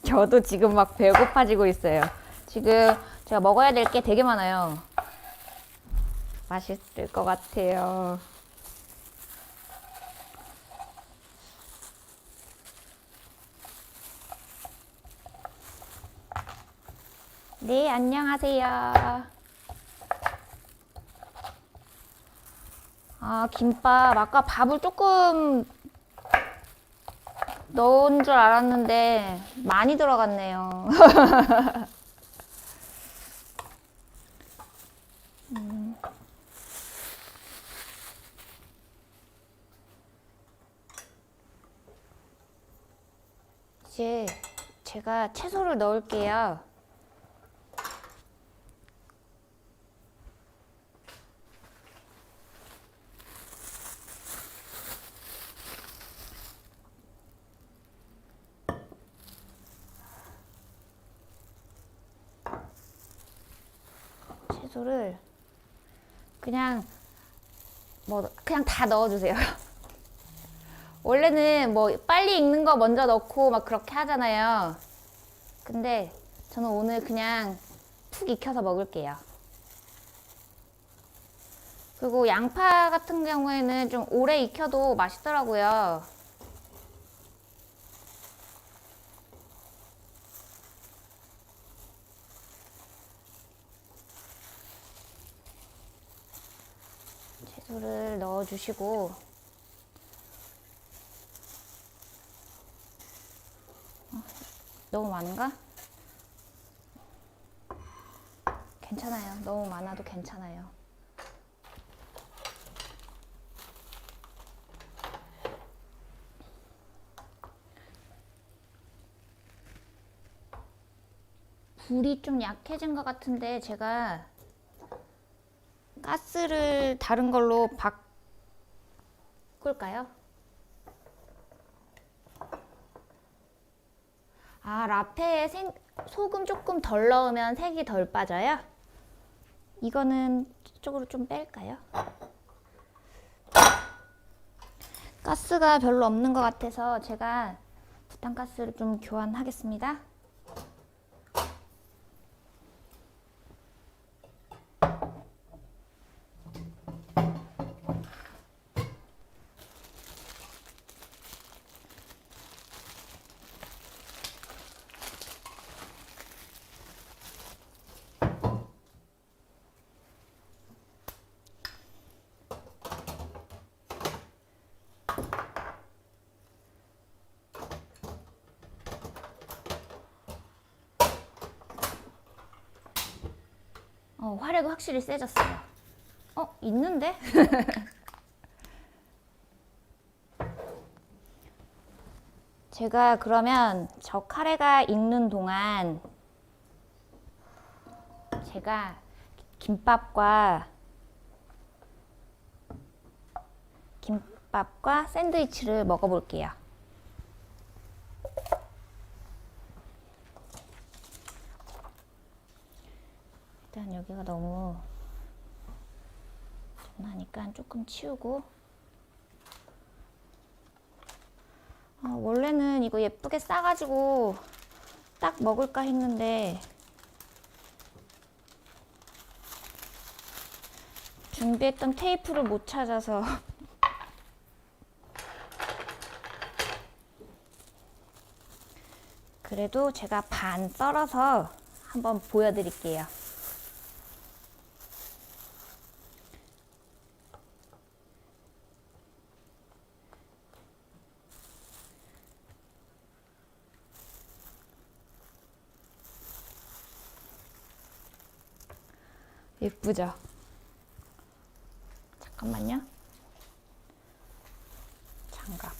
저도 지금 막 배고파지고 있어요. 지금 제가 먹어야 될 게 되게 많아요. 맛있을 것 같아요. 네, 안녕하세요. 아, 김밥. 아까 밥을 조금 넣은 줄 알았는데 많이 들어갔네요. 이제 제가 채소를 넣을게요. 채소를 그냥 그냥 다 넣어주세요. 원래는 뭐 빨리 익는 거 먼저 넣고 막 그렇게 하잖아요. 근데 저는 오늘 그냥 푹 익혀서 먹을게요. 그리고 양파 같은 경우에는 좀 오래 익혀도 맛있더라고요. 채소를 넣어주시고 너무 많은가? 괜찮아요. 너무 많아도 괜찮아요. 불이 좀 약해진 것 같은데 제가 가스를 다른 걸로 바꿀까요? 아, 라페에 소금 조금 덜 넣으면 색이 덜 빠져요? 이거는 저쪽으로 좀 뺄까요? 가스가 별로 없는 것 같아서 제가 부탄가스를 좀 교환하겠습니다. 화력이 확실히 세졌어요. 있는데? 제가 그러면 저 카레가 익는 동안 제가 김밥과 샌드위치를 먹어볼게요. 일단 여기가 너무 좀 나니까 조금 치우고 원래는 이거 예쁘게 싸가지고 딱 먹을까 했는데 준비했던 테이프를 못 찾아서 그래도 제가 반 썰어서 한번 보여드릴게요. 예쁘죠? 잠깐만요. 장갑.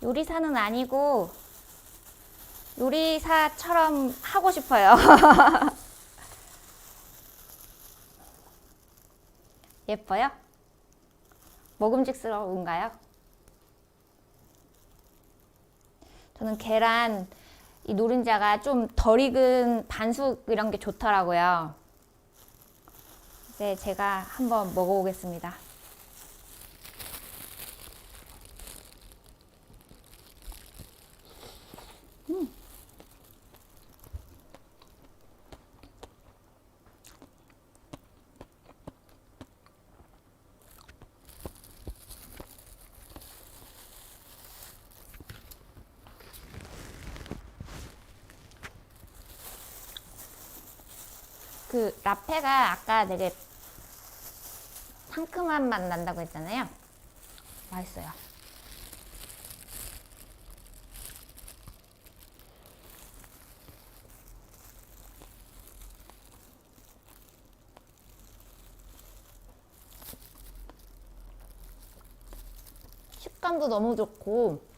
요리사는 아니고 요리사처럼 하고 싶어요. 예뻐요? 먹음직스러운가요? 저는 계란 이 노른자가 좀 덜 익은 반숙 이런 게 좋더라고요. 이제 제가 한번 먹어보겠습니다. 그 라페가 아까 되게 상큼한 맛 난다고 했잖아요. 맛있어요. 식감도 너무 좋고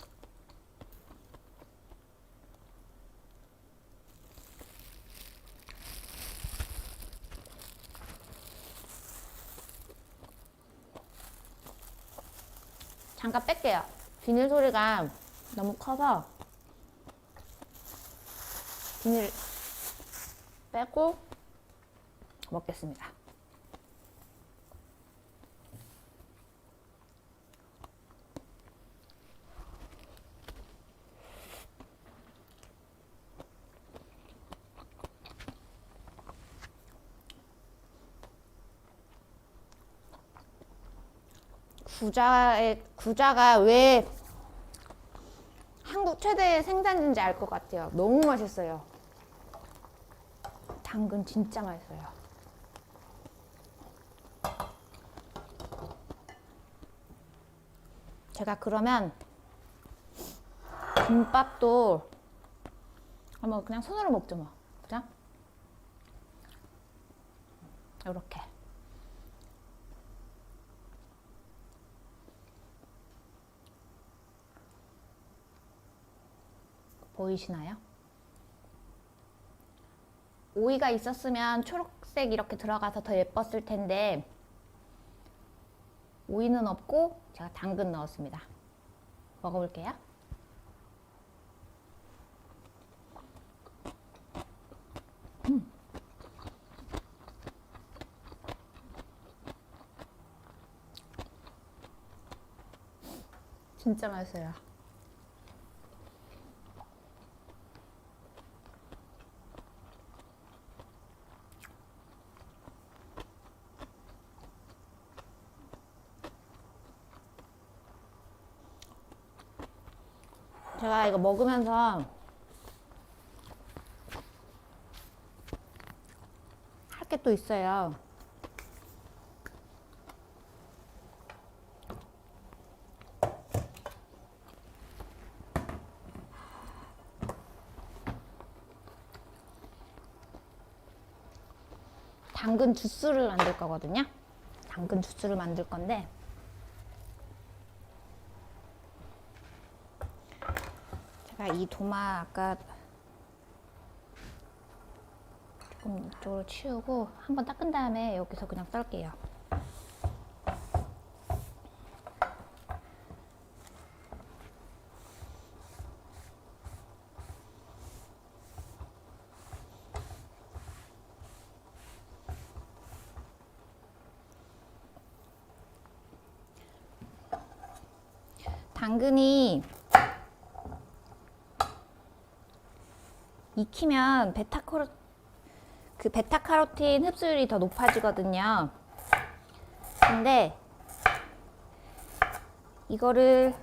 잠깐 뺄게요. 비닐 소리가 너무 커서 비닐 빼고 먹겠습니다. 구자가 왜 한국 최대의 생산인지 알 것 같아요. 너무 맛있어요. 당근 진짜 맛있어요. 제가 그러면 김밥도 뭐 그냥 손으로 먹죠 뭐. 그죠? 이렇게. 보이시나요? 오이가 있었으면 초록색 이렇게 들어가서 더 예뻤을 텐데 오이는 없고 제가 당근 넣었습니다. 먹어볼게요. 진짜 맛있어요. 제가 이거 먹으면서 할 게 또 있어요. 당근 주스를 만들 거거든요. 당근 주스를 만들 건데 제가 이 도마 아까 조금 이쪽으로 치우고 한번 닦은 다음에 여기서 그냥 썰게요. 당근이 익히면 베타카로틴 흡수율이 더 높아지거든요. 근데 이거를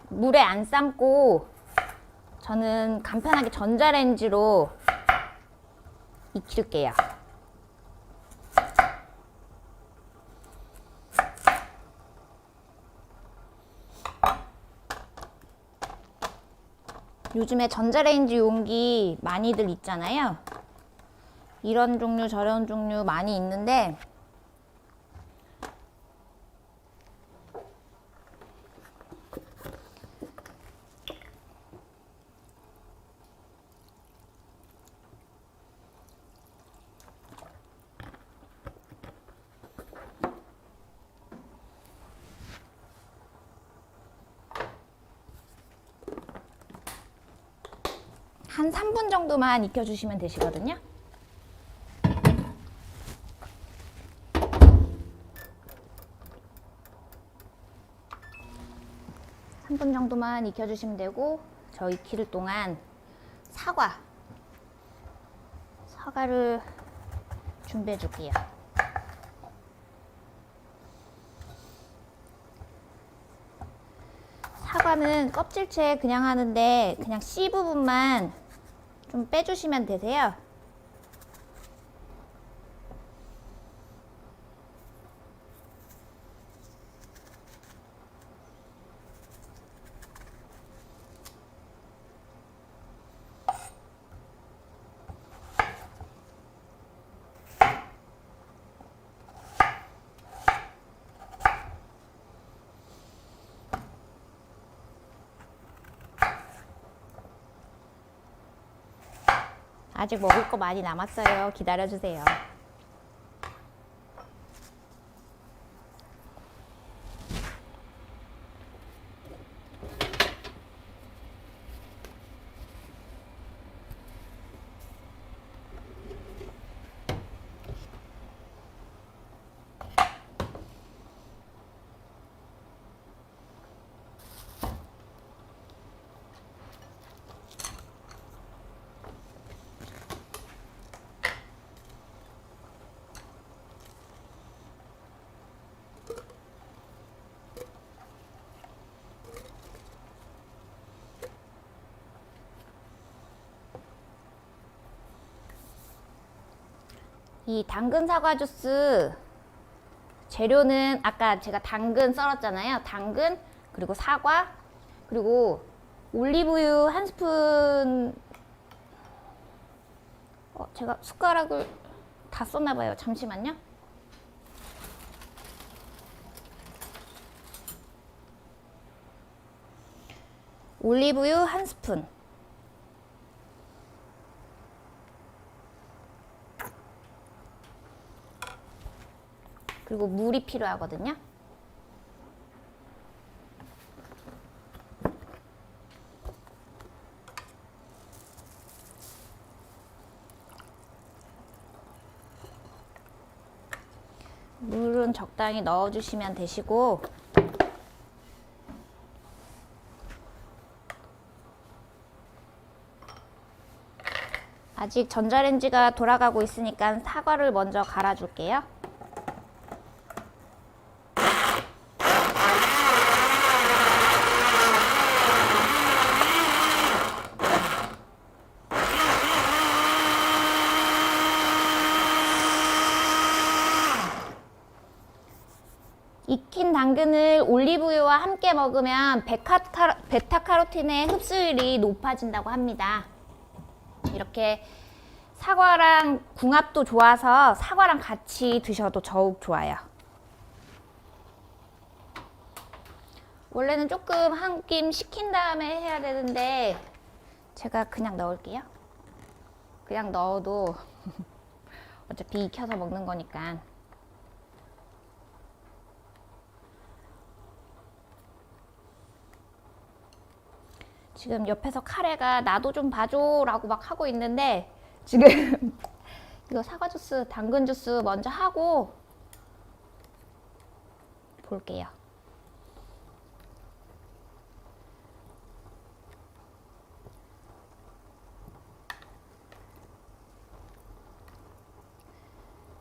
물에 안 삶고 저는 간편하게 전자레인지로 익힐게요. 요즘에 전자레인지 용기 많이들 있잖아요. 이런 종류 저런 종류 많이 있는데 한 3분 정도만 익혀주시면 되시거든요. 한 분 정도만 익혀주시면 되고, 저 익힐 동안 사과를 준비해 줄게요. 사과는 껍질째 그냥 하는데 그냥 씨 부분만 좀 빼주시면 되세요. 아직 먹을 거 많이 남았어요. 기다려주세요. 이 당근 사과 주스 재료는 아까 제가 당근 썰었잖아요. 당근, 그리고 사과, 그리고 올리브유 한 스푼. 제가 숟가락을 다 썼나봐요. 잠시만요. 올리브유 한 스푼. 그리고 물이 필요하거든요. 물은 적당히 넣어주시면 되시고, 아직 전자레인지가 돌아가고 있으니까 사과를 먼저 갈아줄게요. 익힌 당근을 올리브유와 함께 먹으면 베타카로틴의 흡수율이 높아진다고 합니다. 이렇게 사과랑 궁합도 좋아서 사과랑 같이 드셔도 더욱 좋아요. 원래는 조금 한 김 식힌 다음에 해야 되는데 제가 그냥 넣을게요. 그냥 넣어도 어차피 익혀서 먹는 거니까. 지금 옆에서 카레가 나도 좀 봐줘 라고 막 하고 있는데 지금 이거 사과 주스, 당근 주스 먼저 하고 볼게요.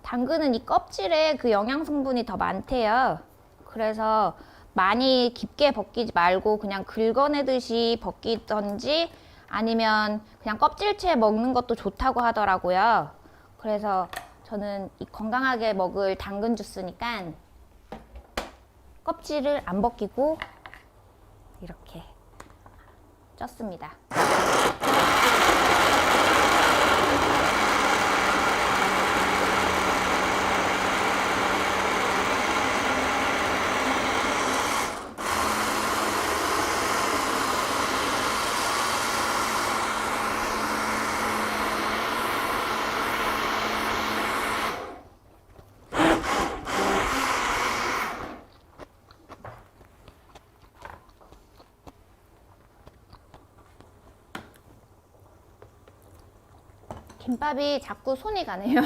당근은 이 껍질에 그 영양 성분이 더 많대요. 그래서 많이 깊게 벗기지 말고 그냥 긁어내듯이 벗기던지 아니면 그냥 껍질째 먹는 것도 좋다고 하더라고요. 그래서 저는 이 건강하게 먹을 당근 주스니까 껍질을 안 벗기고 이렇게 쪘습니다. 김밥이 자꾸 손이 가네요.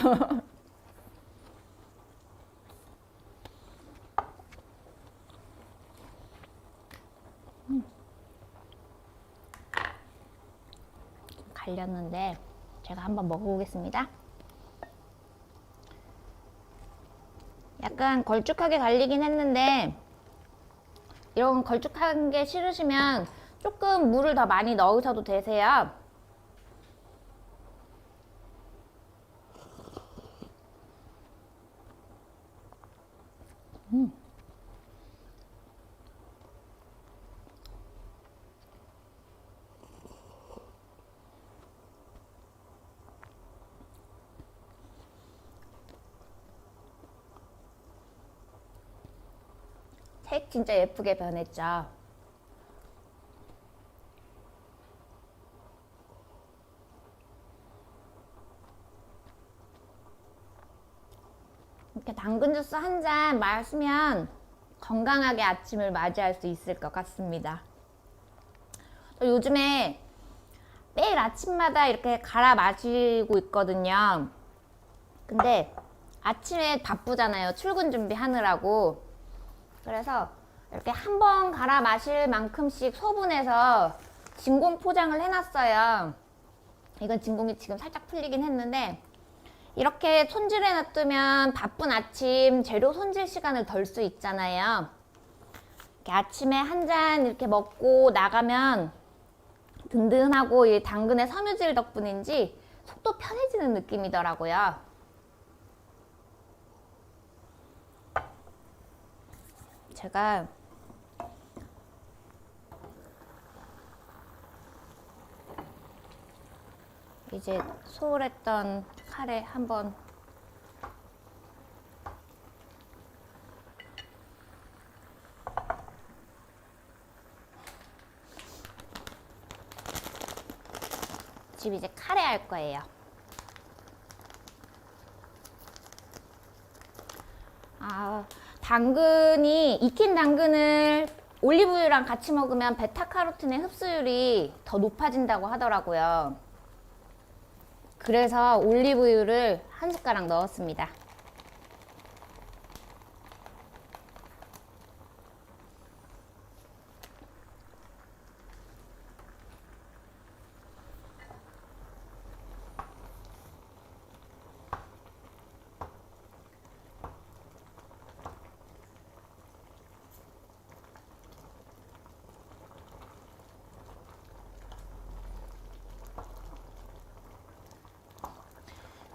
갈렸는데 제가 한번 먹어보겠습니다. 약간 걸쭉하게 갈리긴 했는데 이런 걸쭉한 게 싫으시면 조금 물을 더 많이 넣으셔도 되세요. 색 진짜 예쁘게 변했죠. 이렇게 당근 주스 한 잔 마시면 건강하게 아침을 맞이할 수 있을 것 같습니다. 저 요즘에 매일 아침마다 이렇게 갈아 마시고 있거든요. 근데 아침에 바쁘잖아요. 출근 준비하느라고. 그래서 이렇게 한 번 갈아 마실 만큼씩 소분해서 진공 포장을 해놨어요. 이건 진공이 지금 살짝 풀리긴 했는데 이렇게 손질해 놔두면 바쁜 아침 재료 손질 시간을 덜 수 있잖아요. 이렇게 아침에 한 잔 이렇게 먹고 나가면 든든하고 이 당근의 섬유질 덕분인지 속도 편해지는 느낌이더라고요. 제가 이제 소홀했던 카레 한번 지금 이제 카레 할 거예요. 당근이 익힌 당근을 올리브유랑 같이 먹으면 베타카로틴의 흡수율이 더 높아진다고 하더라고요. 그래서 올리브유를 한 숟가락 넣었습니다.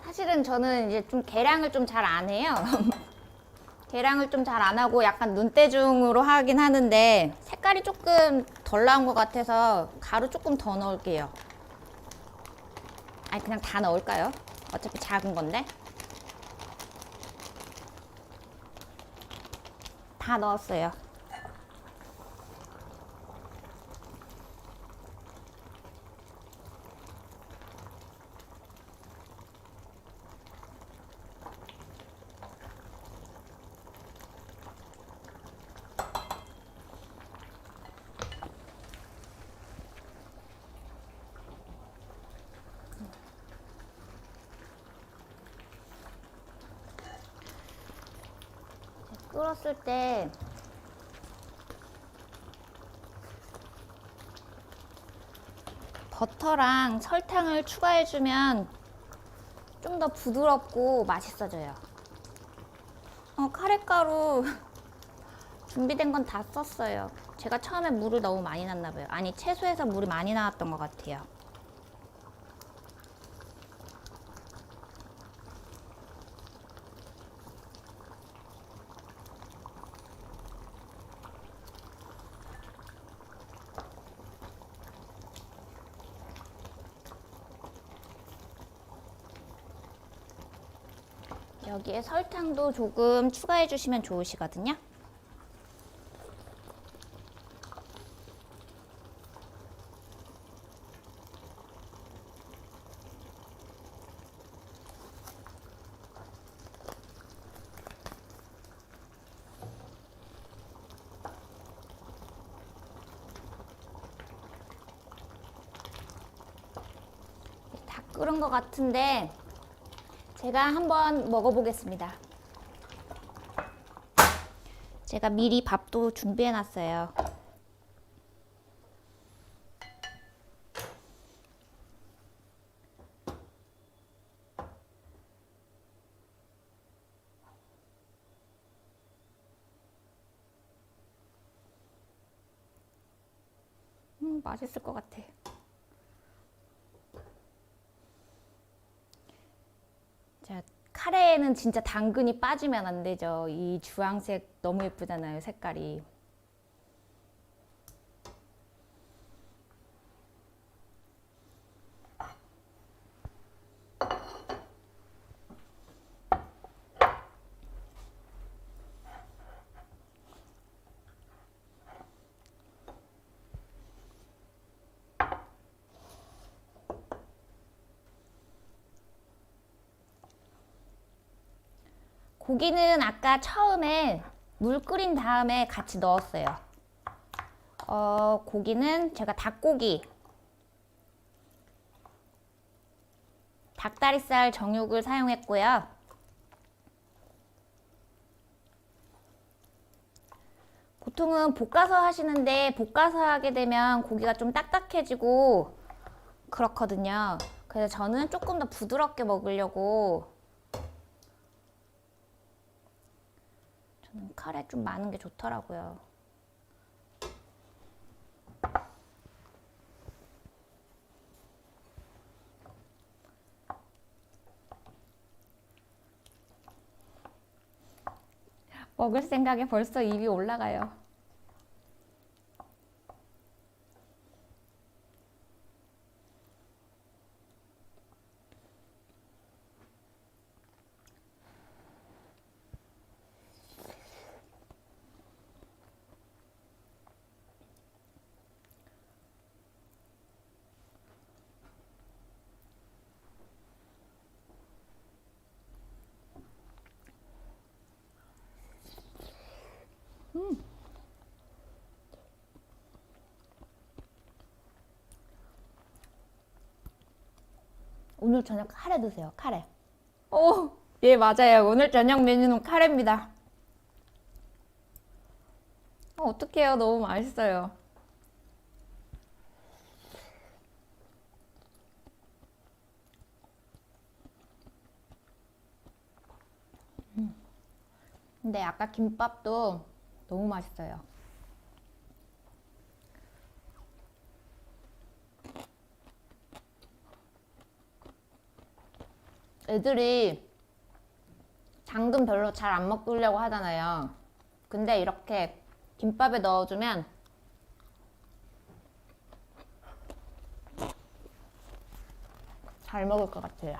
사실은 저는 이제 좀 계량을 좀 잘 안 해요. 계량을 좀 잘 안 하고 약간 눈대중으로 하긴 하는데 색깔이 조금 덜 나온 것 같아서 가루 조금 더 넣을게요. 아니 그냥 다 넣을까요? 어차피 작은 건데. 다 넣었어요. 끓었을 때 버터랑 설탕을 추가해주면 좀 더 부드럽고 맛있어져요. 카레가루 준비된 건 다 썼어요. 제가 처음에 물을 너무 많이 넣었나 봐요. 아니 채소에서 물이 많이 나왔던 것 같아요. 여기에 설탕도 조금 추가해 주시면 좋으시거든요. 다 끓은 것 같은데 제가 한번 먹어보겠습니다. 제가 미리 밥도 준비해 놨어요. 맛있을 것 같아. 자, 카레에는 진짜 당근이 빠지면 안 되죠. 이 주황색 너무 예쁘잖아요, 색깔이. 고기는 아까 처음에 물 끓인 다음에 같이 넣었어요. 고기는 제가 닭고기, 닭다리살 정육을 사용했고요. 보통은 볶아서 하시는데 볶아서 하게 되면 고기가 좀 딱딱해지고 그렇거든요. 그래서 저는 조금 더 부드럽게 먹으려고 저는 카레 좀 많은 게 좋더라고요. 먹을 생각에 벌써 입이 올라가요. 오늘 저녁 카레 드세요, 카레. 오, 예, 맞아요. 오늘 저녁 메뉴는 카레입니다. 어떡해요. 너무 맛있어요. 근데 아까 김밥도 너무 맛있어요. 애들이 당근 별로 잘 안 먹으려고 하잖아요. 근데 이렇게 김밥에 넣어주면 잘 먹을 것 같아요.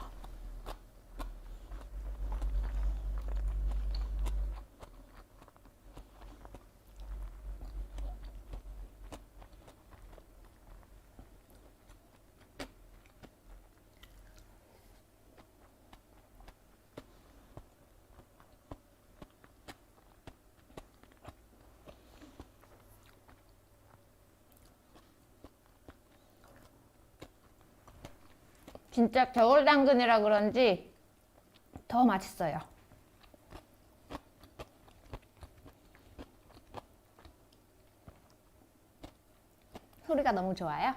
진짜 겨울 당근이라 그런지 더 맛있어요. 소리가 너무 좋아요.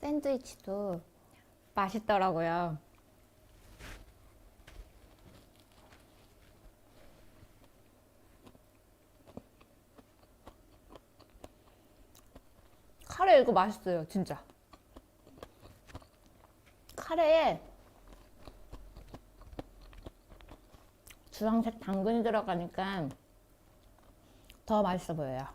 샌드위치도 맛있더라고요. 카레 이거 맛있어요, 진짜. 카레에 주황색 당근이 들어가니까 더 맛있어 보여요.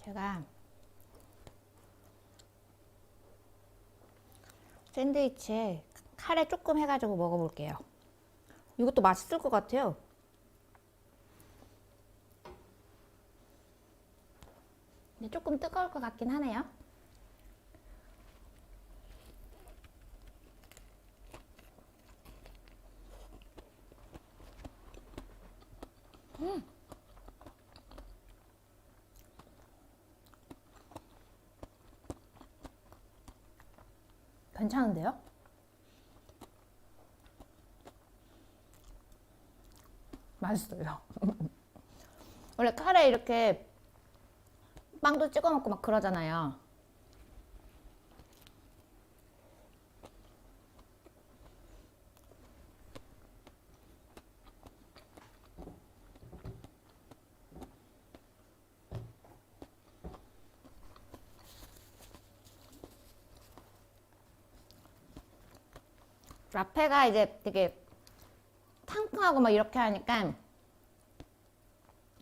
제가 샌드위치에 카레 조금 해가지고 먹어볼게요. 이것도 맛있을 것 같아요. 근데 조금 뜨거울 것 같긴 하네요. 괜찮은데요? 맛있어요. 원래 카레 이렇게 빵도 찍어 먹고 막 그러잖아요. 라페가 이제 되게 상큼하고 막 이렇게 하니까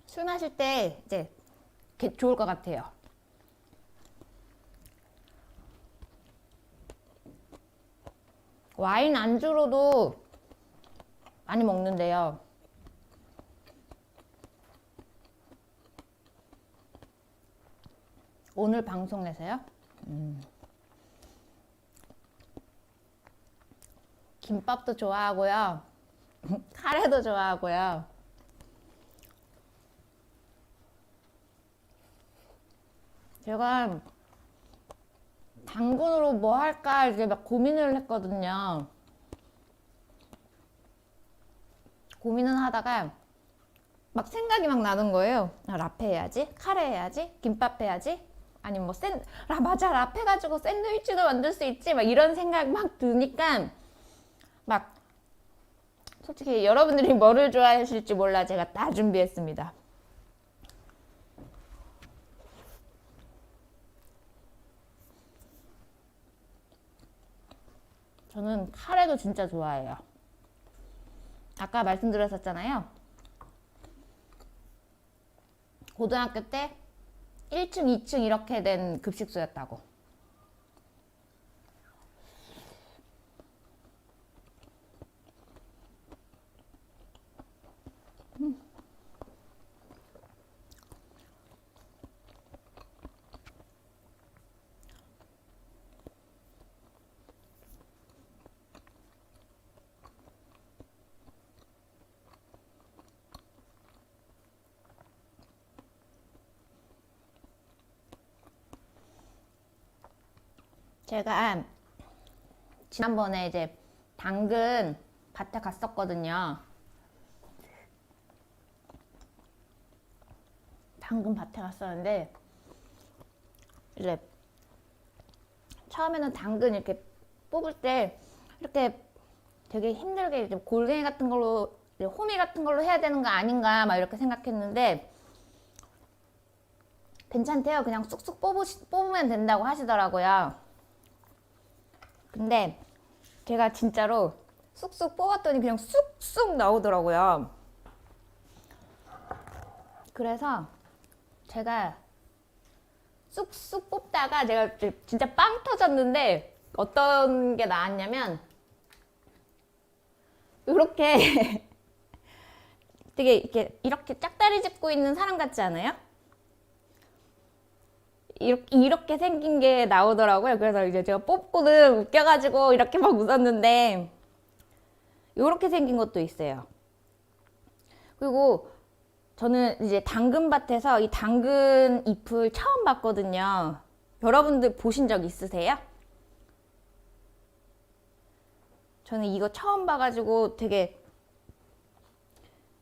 술 마실 때 이제 좋을 것 같아요. 와인 안주로도 많이 먹는데요. 오늘 방송에서요? 김밥도 좋아하고요. 카레도 좋아하고요. 제가 당근으로 뭐 할까 이제 막 고민을 했거든요. 고민을 하다가 막 생각이 막 나는 거예요. 아, 라페 해야지, 카레 해야지, 김밥 해야지, 아니면 뭐 맞아, 라페 가지고 샌드위치도 만들 수 있지, 막 이런 생각 막 드니까 막 솔직히 여러분들이 뭐를 좋아하실지 몰라 제가 다 준비했습니다. 저는 카레도 진짜 좋아해요. 아까 말씀드렸었잖아요. 고등학교 때 1층, 2층 이렇게 된 급식소였다고. 제가 지난번에 이제 당근 밭에 갔었거든요. 당근 밭에 갔었는데 이제 처음에는 당근 이렇게 뽑을 때 이렇게 되게 힘들게 좀 골뱅이 같은 걸로 호미 같은 걸로 해야 되는 거 아닌가 막 이렇게 생각했는데 괜찮대요. 그냥 쑥쑥 뽑으면 된다고 하시더라고요. 근데 제가 진짜로 쑥쑥 뽑았더니 그냥 쑥쑥 나오더라고요. 그래서 제가 쑥쑥 뽑다가 제가 진짜 빵 터졌는데 어떤 게 나왔냐면 이렇게 되게 이렇게 짝다리 짚고 있는 사람 같지 않아요? 이렇게 생긴 게 나오더라고요. 그래서 이제 제가 뽑고는 웃겨가지고 이렇게 막 웃었는데 이렇게 생긴 것도 있어요. 그리고 저는 이제 당근밭에서 이 당근 잎을 처음 봤거든요. 여러분들 보신 적 있으세요? 저는 이거 처음 봐가지고 되게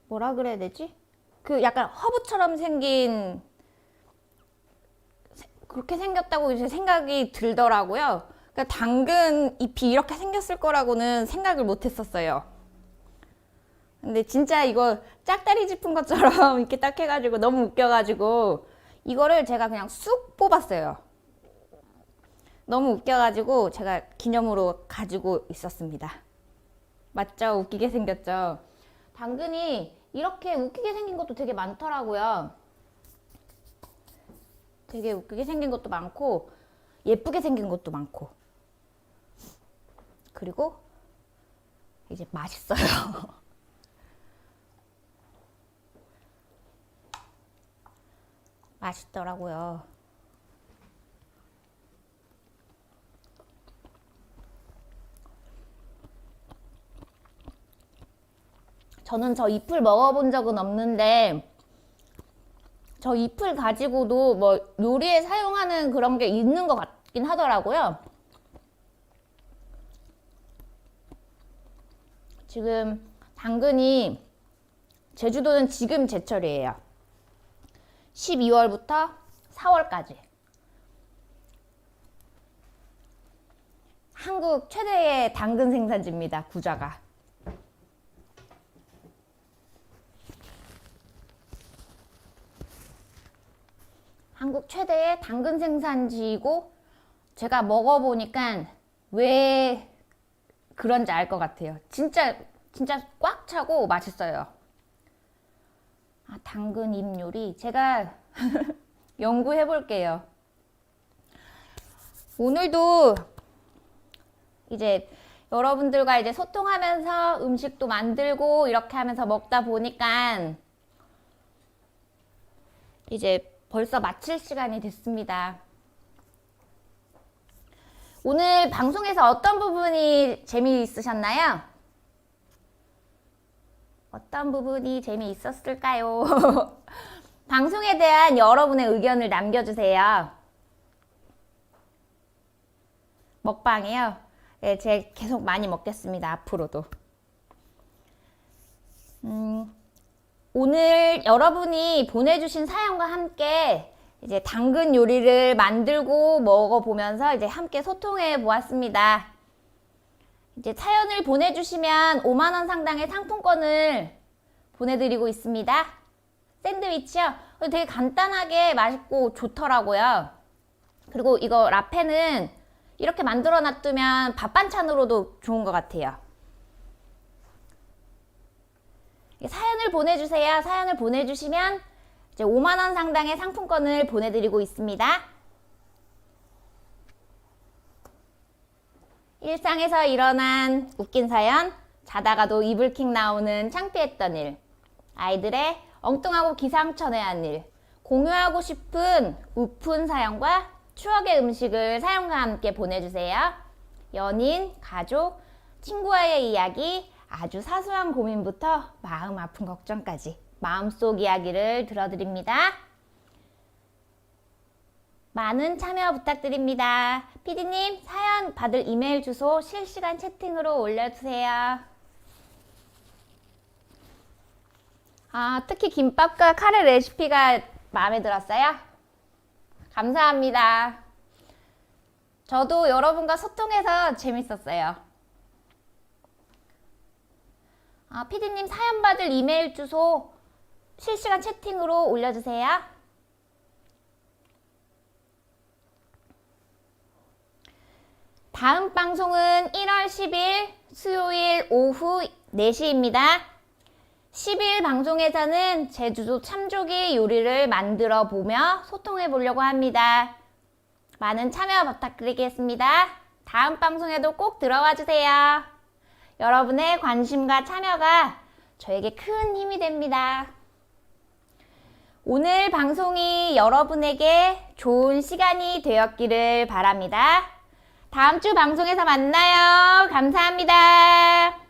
뭐라 그래야 되지? 그 약간 허브처럼 생긴 그렇게 생겼다고 이제 생각이 들더라고요. 그러니까 당근 잎이 이렇게 생겼을 거라고는 생각을 못 했었어요. 근데 진짜 이거 짝다리 짚은 것처럼 이렇게 딱 해가지고 너무 웃겨가지고 이거를 제가 그냥 쑥 뽑았어요. 너무 웃겨가지고 제가 기념으로 가지고 있었습니다. 맞죠? 웃기게 생겼죠? 당근이 이렇게 웃기게 생긴 것도 되게 많더라고요. 되게 웃기게 생긴 것도 많고 예쁘게 생긴 것도 많고, 그리고 이제 맛있어요. 맛있더라고요. 저는 저 잎을 먹어본 적은 없는데 저 잎을 가지고도 뭐 요리에 사용하는 그런 게 있는 것 같긴 하더라고요. 지금 당근이 제주도는 지금 제철이에요. 12월부터 4월까지. 한국 최대의 당근 생산지입니다, 구자가. 한국 최대의 당근 생산지이고, 제가 먹어보니까 왜 그런지 알 것 같아요. 진짜 꽉 차고 맛있어요. 아, 당근 잎 요리 제가 연구해 볼게요. 오늘도 이제 여러분들과 이제 소통하면서 음식도 만들고 이렇게 하면서 먹다 보니까 이제 벌써 마칠 시간이 됐습니다. 오늘 방송에서 어떤 부분이 재미있으셨나요? 어떤 부분이 재미있었을까요? 방송에 대한 여러분의 의견을 남겨주세요. 먹방이요? 네, 제가 계속 많이 먹겠습니다. 앞으로도. 오늘 여러분이 보내주신 사연과 함께 이제 당근 요리를 만들고 먹어보면서 이제 함께 소통해 보았습니다. 이제 사연을 보내주시면 5만원 상당의 상품권을 보내드리고 있습니다. 샌드위치요? 되게 간단하게 맛있고 좋더라고요. 그리고 이거 라페는 이렇게 만들어 놔두면 밥 반찬으로도 좋은 것 같아요. 사연을 보내주세요. 사연을 보내주시면 이제 5만원 상당의 상품권을 보내드리고 있습니다. 일상에서 일어난 웃긴 사연, 자다가도 이불킥 나오는 창피했던 일, 아이들의 엉뚱하고 기상천외한 일, 공유하고 싶은 우픈 사연과 추억의 음식을 사연과 함께 보내주세요. 연인, 가족, 친구와의 이야기, 아주 사소한 고민부터 마음 아픈 걱정까지 마음속 이야기를 들어드립니다. 많은 참여 부탁드립니다. PD님, 사연 받을 이메일 주소 실시간 채팅으로 올려주세요. 아, 특히 김밥과 카레 레시피가 마음에 들었어요? 감사합니다. 저도 여러분과 소통해서 재밌었어요. 아, PD님 사연 받을 이메일 주소 실시간 채팅으로 올려주세요. 다음 방송은 1월 10일 수요일 오후 4시입니다. 10일 방송에서는 제주도 참조기 요리를 만들어 보며 소통해 보려고 합니다. 많은 참여 부탁드리겠습니다. 다음 방송에도 꼭 들어와 주세요. 여러분의 관심과 참여가 저에게 큰 힘이 됩니다. 오늘 방송이 여러분에게 좋은 시간이 되었기를 바랍니다. 다음 주 방송에서 만나요. 감사합니다.